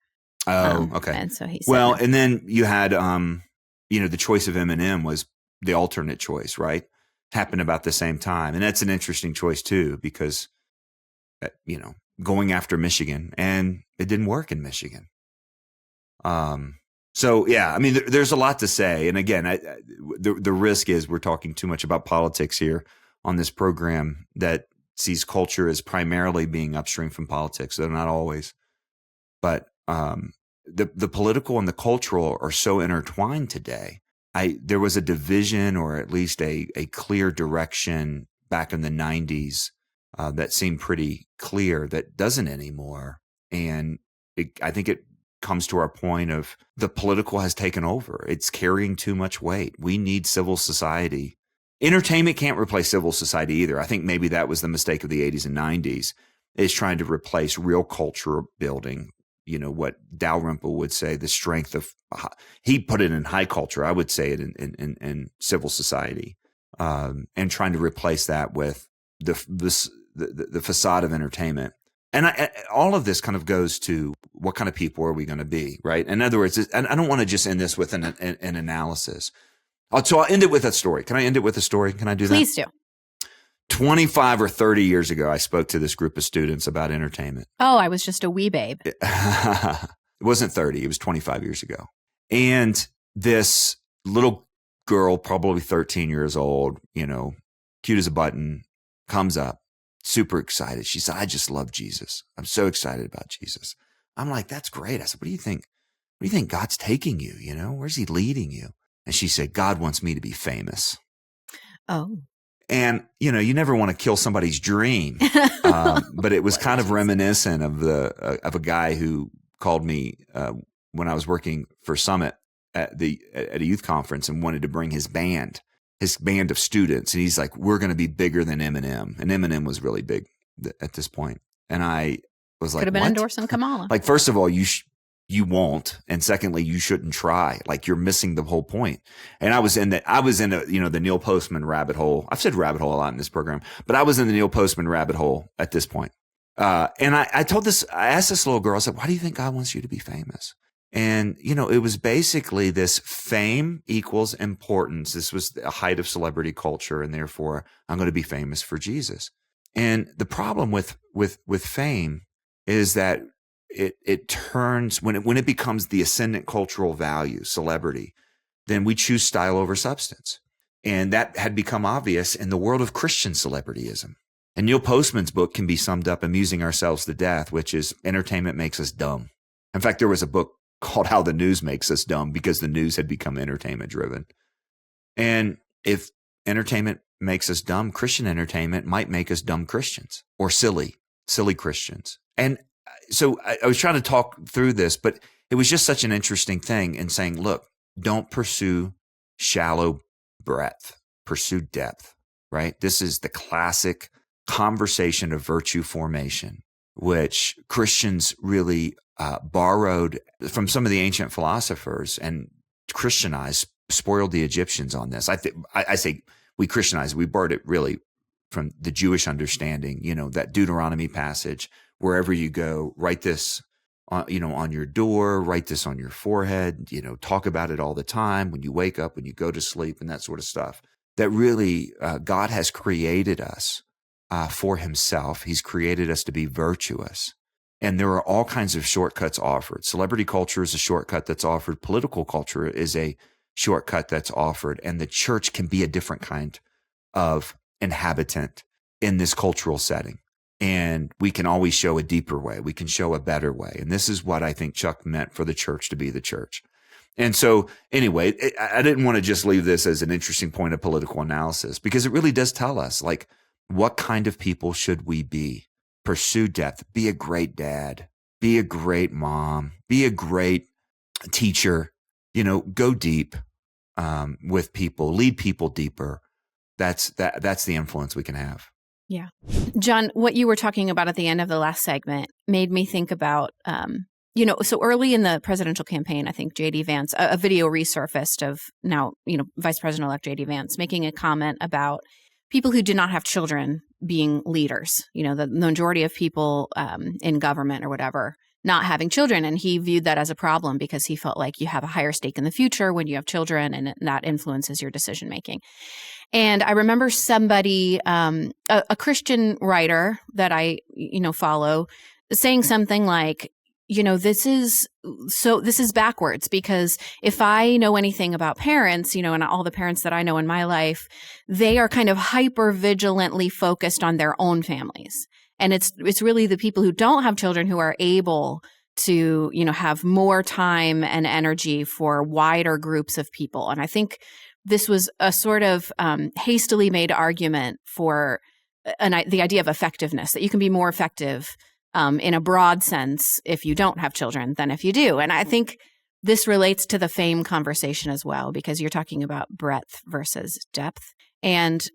Oh, okay. And so he said, well, and then you had, the choice of M&M was the alternate choice, right? Happened about the same time. And that's an interesting choice too, because, going after Michigan, and it didn't work in Michigan. So yeah, I mean, there's a lot to say. And again, the risk is we're talking too much about politics here on this program that sees culture as primarily being upstream from politics. They're not always, but the political and the cultural are so intertwined today. There was a division, or at least a clear direction back in the 90s that seemed pretty clear that doesn't anymore. And I think it comes to our point of the political has taken over. It's carrying too much weight. We need civil society. Entertainment can't replace civil society either. I think maybe that was the mistake of the 80s and 90s, is trying to replace real culture building. What Dalrymple would say, the strength of, he put it in high culture. I would say it in civil society, and trying to replace that with the facade of entertainment. And all of this kind of goes to what kind of people are we going to be, right? In other words, and I don't want to just end this with an analysis. So I'll end it with a story. Can I end it with a story? Can I do that? Please do. 25 or 30 years ago, I spoke to this group of students about entertainment. Oh, I was just a wee babe. It wasn't 30. It was 25 years ago. And this little girl, probably 13 years old, cute as a button, comes up, super excited. She said, I just love Jesus. I'm so excited about Jesus. I'm like, that's great. I said, what do you think? Where do you think God's taking you? Where's he leading you? And she said, God wants me to be famous. Oh. And, you never want to kill somebody's dream. But it was kind of reminiscent of a guy who called me when I was working for Summit at a youth conference and wanted to bring his band of students. And he's like, we're going to be bigger than Eminem. And Eminem was really big at this point. And I was like, could have been endorsing Kamala. Like, first of all, you won't. And secondly, you shouldn't try. Like, you're missing the whole point. And I was in the Neil Postman rabbit hole. I've said rabbit hole a lot in this program, but I was in the Neil Postman rabbit hole at this point. And I asked this little girl, I said, why do you think God wants you to be famous? And, it was basically this fame equals importance. This was the height of celebrity culture. And therefore I'm going to be famous for Jesus. And the problem with fame is that it turns, when it becomes the ascendant cultural value, celebrity, then we choose style over substance. And that had become obvious in the world of Christian celebrityism. And Neil Postman's book can be summed up, Amusing Ourselves to Death, which is entertainment makes us dumb. In fact, there was a book called How the News Makes Us Dumb, because the news had become entertainment driven. And if entertainment makes us dumb, Christian entertainment might make us dumb Christians, or silly Christians. And so I was trying to talk through this, but it was just such an interesting thing in saying, look, don't pursue shallow breadth, pursue depth, right? This is the classic conversation of virtue formation, which Christians really borrowed from some of the ancient philosophers and Christianized, spoiled the Egyptians on this. I say we Christianized, we borrowed it really from the Jewish understanding, that Deuteronomy passage, wherever you go, write this on your door, write this on your forehead, talk about it all the time when you wake up, when you go to sleep, and that sort of stuff. That really, God has created us for himself. He's created us to be virtuous. And there are all kinds of shortcuts offered. Celebrity culture is a shortcut that's offered. Political culture is a shortcut that's offered. And the church can be a different kind of inhabitant in this cultural setting. And we can always show a deeper way. We can show a better way. And this is what I think Chuck meant for the church to be the church. And so anyway, I didn't want to just leave this as an interesting point of political analysis, because it really does tell us, like, what kind of people should we be? Pursue depth, be a great dad, be a great mom, be a great teacher, go deep with people, lead people deeper. That's the influence we can have. Yeah. John, what you were talking about at the end of the last segment made me think about, so early in the presidential campaign, I think J.D. Vance, a video resurfaced of now, Vice President-elect J.D. Vance making a comment about people who do not have children being leaders, the majority of people in government or whatever, not having children. And he viewed that as a problem because he felt like you have a higher stake in the future when you have children, and that influences your decision making. And I remember somebody, a Christian writer that I, follow, saying something like, this is backwards, because if I know anything about parents, and all the parents that I know in my life, they are kind of hyper vigilantly focused on their own families. And it's really the people who don't have children who are able to, have more time and energy for wider groups of people. And I think this was a sort of hastily made argument for the idea of effectiveness, that you can be more effective in a broad sense if you don't have children than if you do. And I think this relates to the fame conversation as well, because you're talking about breadth versus depth. And,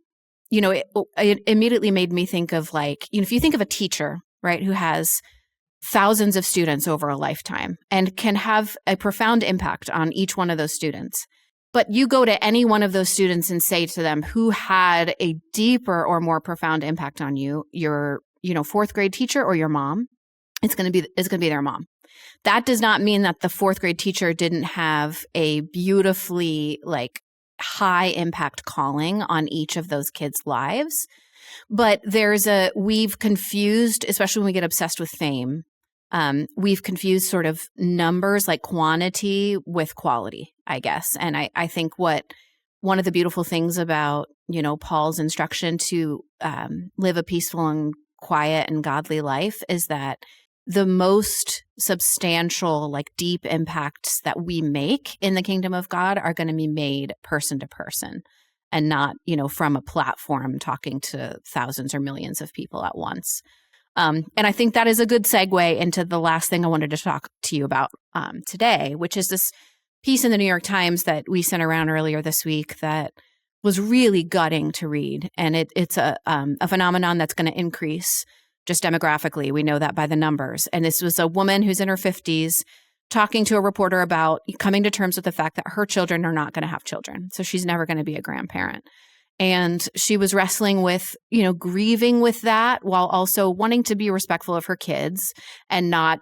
it immediately made me think of, like, if you think of a teacher, right, who has thousands of students over a lifetime and can have a profound impact on each one of those students. But you go to any one of those students and say to them, who had a deeper or more profound impact on you, your fourth grade teacher or your mom, it's going to be their mom. That does not mean that the fourth grade teacher didn't have a beautifully, like, high impact calling on each of those kids' lives. But we've confused, especially when we get obsessed with fame, we've confused sort of numbers, like quantity, with quality, I guess. And I think one of the beautiful things about, Paul's instruction to live a peaceful and quiet and godly life is that the most substantial, like, deep impacts that we make in the kingdom of God are going to be made person to person, and not, from a platform talking to thousands or millions of people at once. And I think that is a good segue into the last thing I wanted to talk to you about today, which is this piece in the New York Times that we sent around earlier this week that was really gutting to read. And it's a phenomenon that's going to increase just demographically. We know that by the numbers. And this was a woman who's in her 50s talking to a reporter about coming to terms with the fact that her children are not going to have children. So she's never going to be a grandparent. And she was wrestling with, grieving with that, while also wanting to be respectful of her kids and not,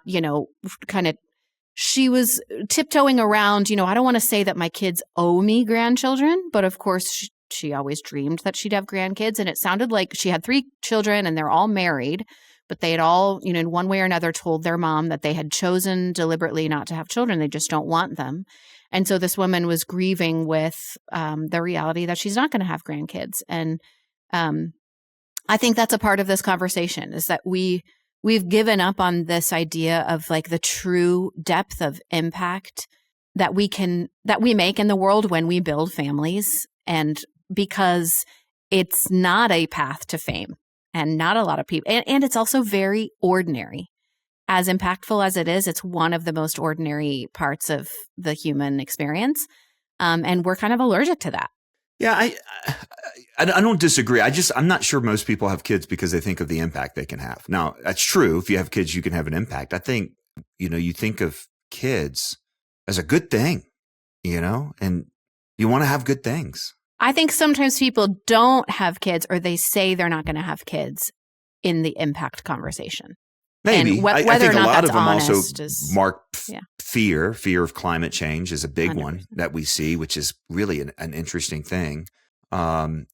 she was tiptoeing around, I don't want to say that my kids owe me grandchildren, but of course she always dreamed that she'd have grandkids. And it sounded like she had 3 children and they're all married, but they had all, in one way or another told their mom that they had chosen deliberately not to have children. They just don't want them. And so this woman was grieving with the reality that she's not going to have grandkids. And I think that's a part of this conversation, is that we've given up on this idea of, like, the true depth of impact that we make in the world when we build families. And because it's not a path to fame, and not a lot of people, and it's also very ordinary. As impactful as it is, it's one of the most ordinary parts of the human experience. And we're kind of allergic to that. Yeah, I don't disagree. I'm not sure most people have kids because they think of the impact they can have. Now, that's true. If you have kids, you can have an impact. I think, you think of kids as a good thing, and you want to have good things. I think sometimes people don't have kids, or they say they're not going to have kids in the impact conversation. Maybe. And I think a lot of them also mark yeah. fear of climate change is a big 100%. One that we see, which is really an interesting thing, and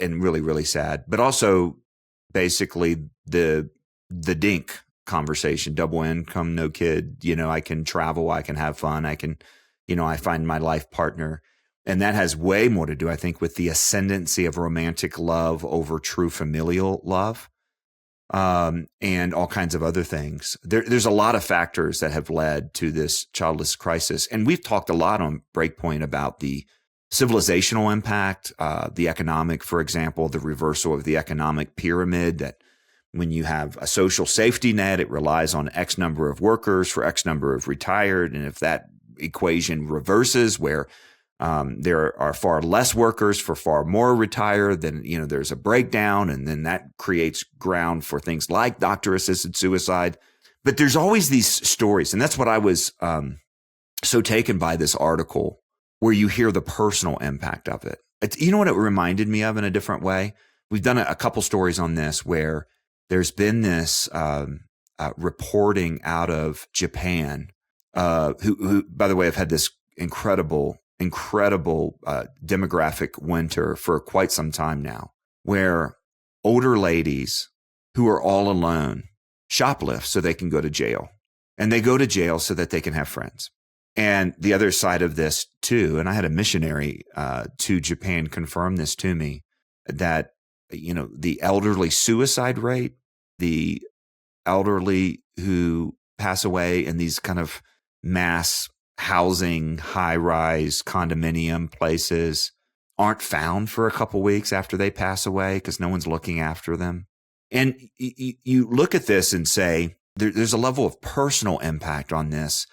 really, really sad. But also basically the dink conversation, double income, no kid, I can travel, I can have fun, I can, I find my life partner. And that has way more to do, I think, with the ascendancy of romantic love over true familial love, and all kinds of other things. There's a lot of factors that have led to this childless crisis. And we've talked a lot on Breakpoint about the civilizational impact, the economic, for example, the reversal of the economic pyramid, that when you have a social safety net, it relies on X number of workers for X number of retired. And if that equation reverses where there are far less workers for far more retired, then, there's a breakdown, and then that creates ground for things like doctor-assisted suicide. But there's always these stories, and that's what I was so taken by this article, where you hear the personal impact of it. You know what it reminded me of in a different way? We've done a couple stories on this where there's been this reporting out of Japan, who, by the way, have had this incredible demographic winter for quite some time now, where older ladies who are all alone shoplift so they can go to jail. And they go to jail so that they can have friends. And the other side of this too, and I had a missionary to Japan confirm this to me, that, the elderly suicide rate, the elderly who pass away in these kind of mass housing, high-rise condominium places aren't found for a couple weeks after they pass away because no one's looking after them. And you look at this and say, there's a level of personal impact on this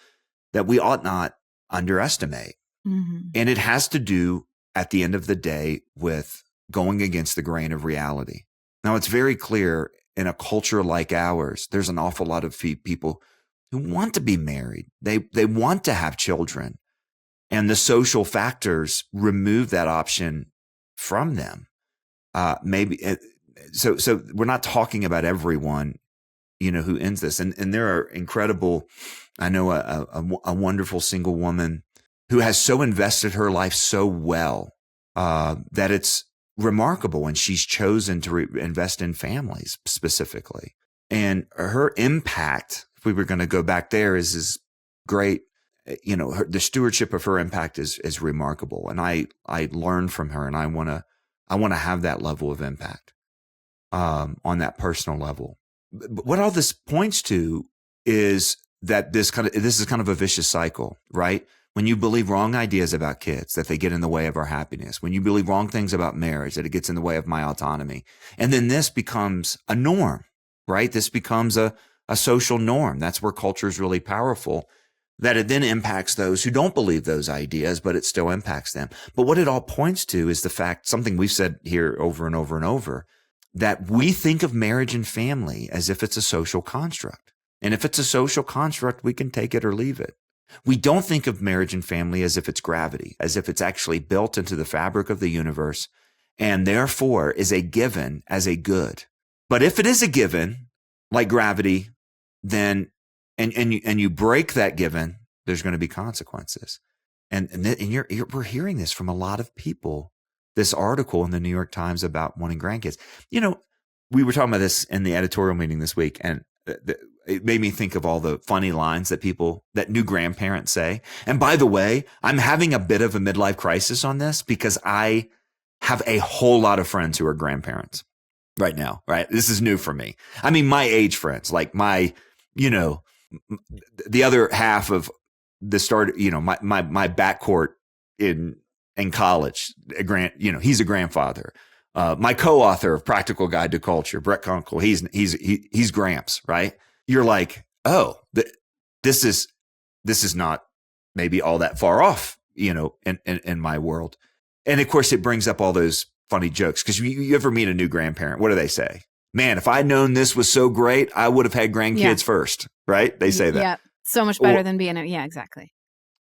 that we ought not underestimate. Mm-hmm. And it has to do, at the end of the day, with going against the grain of reality. Now, it's very clear in a culture like ours, there's an awful lot of people who want to be married. They want to have children. And the social factors remove that option from them. So we're not talking about everyone, who ends this. And there are incredible, I know a wonderful single woman who has so invested her life so well that it's remarkable. And she's chosen to invest in families specifically. And her impact, if we were going to go back there, is great. The stewardship of her impact is remarkable. And I learn from her, and I want to have that level of impact on that personal level. But what all this points to is that this is kind of a vicious cycle, right? When you believe wrong ideas about kids, that they get in the way of our happiness. When you believe wrong things about marriage, that it gets in the way of my autonomy. And then this becomes a norm, right? This becomes a social norm. That's where culture is really powerful, that it then impacts those who don't believe those ideas, but it still impacts them. But what it all points to is the fact, something we've said here over and over and over, that we think of marriage and family as if it's a social construct. And if it's a social construct, we can take it or leave it. We don't think of marriage and family as if it's gravity, as if it's actually built into the fabric of the universe, and therefore is a given as a good. But if it is a given, like gravity, then and you break that given, there's going to be consequences. And we're hearing this from a lot of people. This article in the New York Times about wanting grandkids. We were talking about this in the editorial meeting this week, and it made me think of all the funny lines that new grandparents say. And by the way, I'm having a bit of a midlife crisis on this because I have a whole lot of friends who are grandparents right now, right? This is new for me. I mean, my age friends, like my, the other half of the start, my backcourt in college, he's a grandfather. My co-author of Practical Guide to Culture, Brett Kunkel, he's Gramps, right? You're like, oh, this is not maybe all that far off, in my world. And of course, it brings up all those funny jokes, because you ever meet a new grandparent? What do they say? Man, if I'd known this was so great, I would have had grandkids first, right? They say that. Yeah, so much better than being yeah, exactly.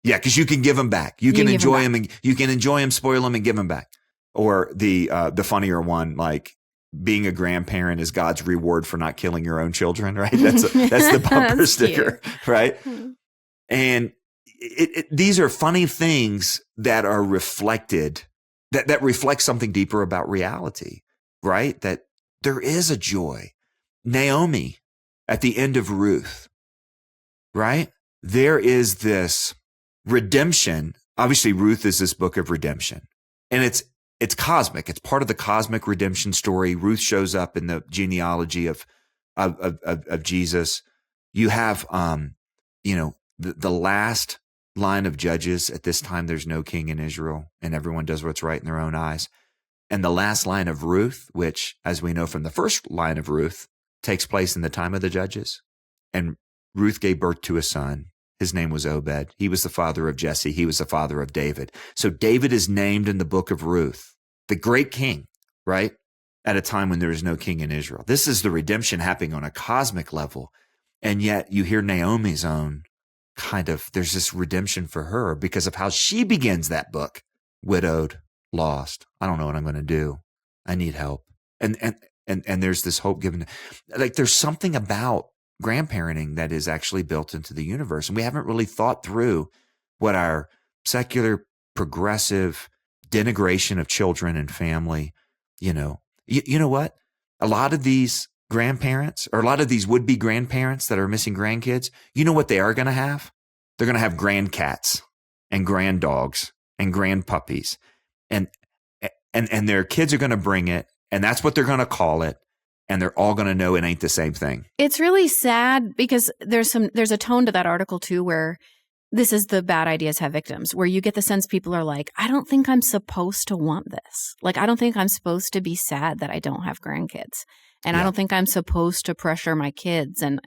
Yeah, because you can give them back. You can enjoy them, and you can enjoy them, spoil them, and give them back. Or the funnier one, like, being a grandparent is God's reward for not killing your own children, right? That's the bumper that's sticker, cute. Right? And these are funny things that are reflected, that reflect something deeper about reality, right? That there is a joy. Naomi, at the end of Ruth, right? There is this redemption. Obviously, Ruth is this book of redemption, and it's cosmic. It's part of the cosmic redemption story. Ruth shows up in the genealogy of Jesus. You have, the last line of Judges. At this time, there's no king in Israel, and everyone does what's right in their own eyes. And the last line of Ruth, which, as we know from the first line of Ruth, takes place in the time of the Judges. And Ruth gave birth to a son. His name was Obed. He was the father of Jesse. He was the father of David. So David is named in the book of Ruth, the great king, right? At a time when there is no king in Israel. This is the redemption happening on a cosmic level. And yet you hear Naomi's own there's this redemption for her because of how she begins that book. Widowed, lost. I don't know what I'm going to do. I need help. And there's this hope given. Like there's something about grandparenting that is actually built into the universe. And we haven't really thought through what our secular, progressive denigration of children and family, you know what? A lot of these grandparents or a lot of these would-be grandparents that are missing grandkids, you know what they are going to have? They're going to have grandcats and granddogs and grandpuppies. And their kids are going to bring it, and that's what they're going to call it. And they're all going to know it ain't the same thing. It's really sad because there's a tone to that article too, where this is the bad ideas have victims, where you get the sense people are like, I don't think I'm supposed to want this. Like, I don't think I'm supposed to be sad that I don't have grandkids. And I don't think I'm supposed to pressure my kids. And,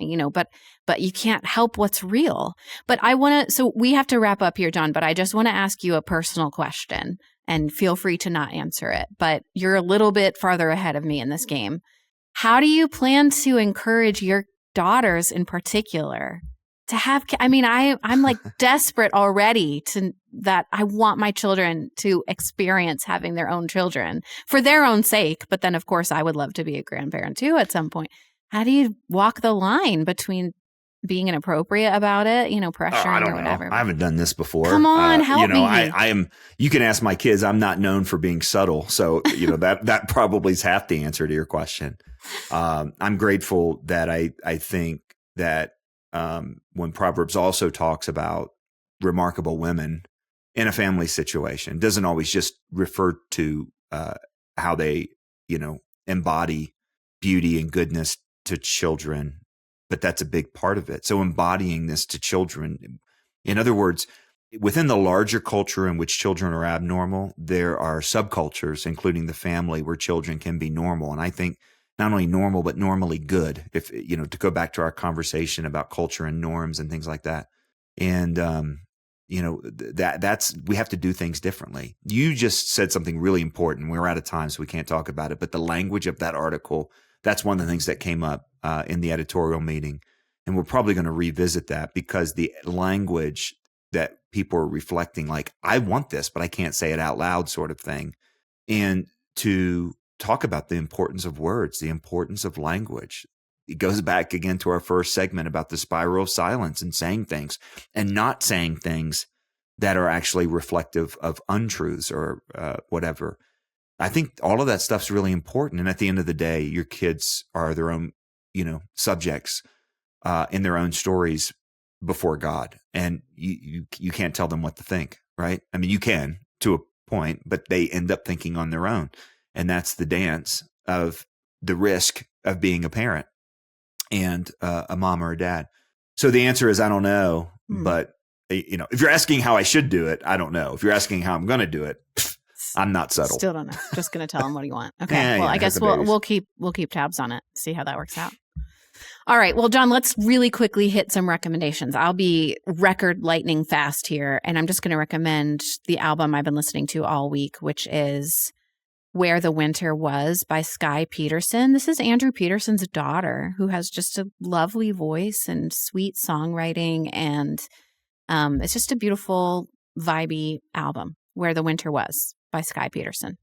but you can't help what's real. But so we have to wrap up here, John, but I just want to ask you a personal question, and feel free to not answer it. But you're a little bit farther ahead of me in this game. How do you plan to encourage your daughters in particular to have, I'm like desperate already that I want my children to experience having their own children for their own sake. But then, of course, I would love to be a grandparent too at some point. How do you walk the line between being inappropriate about it, pressuring or whatever? I haven't done this before. Come on, help me. I am, you can ask my kids, I'm not known for being subtle. So, that probably is half the answer to your question. I'm grateful that I think that when Proverbs also talks about remarkable women in a family situation, doesn't always just refer to how they, embody beauty and goodness to children, but that's a big part of it. So embodying this to children, in other words, within the larger culture in which children are abnormal, there are subcultures, including the family, where children can be normal. And I think not only normal, but normally good, if, to go back to our conversation about culture and norms and things like that. And, that's, we have to do things differently. You just said something really important. We're out of time, so we can't talk about it, but the language of that article, that's one of the things that came up in the editorial meeting. And we're probably going to revisit that because the language that people are reflecting, like, I want this, but I can't say it out loud sort of thing. And to talk about the importance of words, the importance of language. It goes back again to our first segment about the spiral of silence and saying things and not saying things that are actually reflective of untruths or whatever. I think all of that stuff's really important. And at the end of the day, your kids are their own, subjects in their own stories before God. And you can't tell them what to think, right? I mean, you can to a point, but they end up thinking on their own. And that's the dance of the risk of being a parent and a mom or a dad. So the answer is, I don't know. But, if you're asking how I should do it, I don't know. If you're asking how I'm going to do it, I'm not subtle. Still don't know. Just going to tell them what do you want. Okay. I guess we'll keep tabs on it. See how that works out. All right. Well, John, let's really quickly hit some recommendations. I'll be record lightning fast here. And I'm just going to recommend the album I've been listening to all week, which is Where the Winter Was by Skye Peterson. This is Andrew Peterson's daughter, who has just a lovely voice and sweet songwriting. And it's just a beautiful, vibey album, Where the Winter Was by Skye Peterson.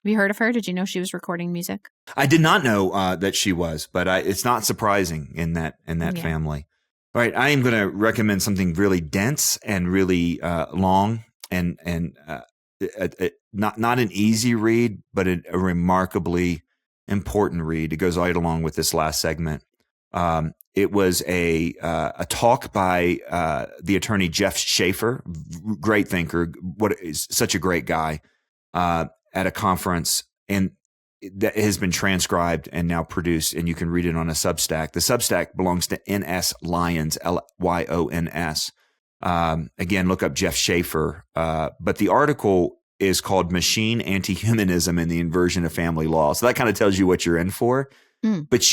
Have you heard of her? Did you know she was recording music? I did not know that she was, but it's not surprising in that family. All right, I am going to recommend something really dense and really long and not an easy read, but a remarkably important read. It goes right along with this last segment. It was a talk by the attorney Jeff Schaefer, great thinker, what is such a great guy, at a conference, and that has been transcribed and now produced, and you can read it on a Substack. The Substack belongs to NS Lyons, Lyons. Again, look up Jeff Schaefer. But the article is called Machine Anti-Humanism and the Inversion of Family Law. So that kind of tells you what you're in for. But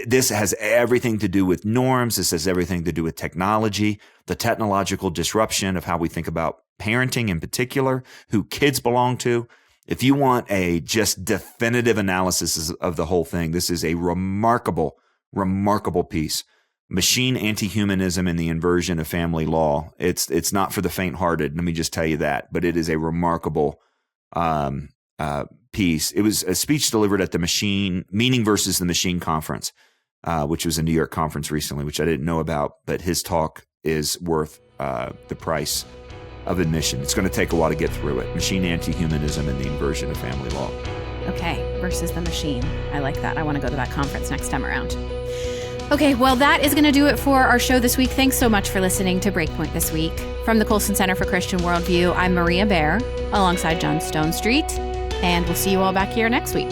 this has everything to do with norms. This has everything to do with technology, the technological disruption of how we think about parenting in particular, who kids belong to. If you want a just definitive analysis of the whole thing, this is a remarkable, remarkable piece. Machine Anti-Humanism and the Inversion of Family Law. It's not for the faint-hearted. Let me just tell you that. But it is a remarkable piece. It was a speech delivered at the Meaning versus the Machine conference, which was a New York conference recently, which I didn't know about. But his talk is worth the price of admission. It's going to take a while to get through it. Machine Anti-Humanism and the Inversion of Family Law. Okay, versus the machine. I like that. I want to go to that conference next time around. Okay, well, that is going to do it for our show this week. Thanks so much for listening to Breakpoint this week. From the Colson Center for Christian Worldview, I'm Maria Bear, alongside John Stonestreet, and we'll see you all back here next week.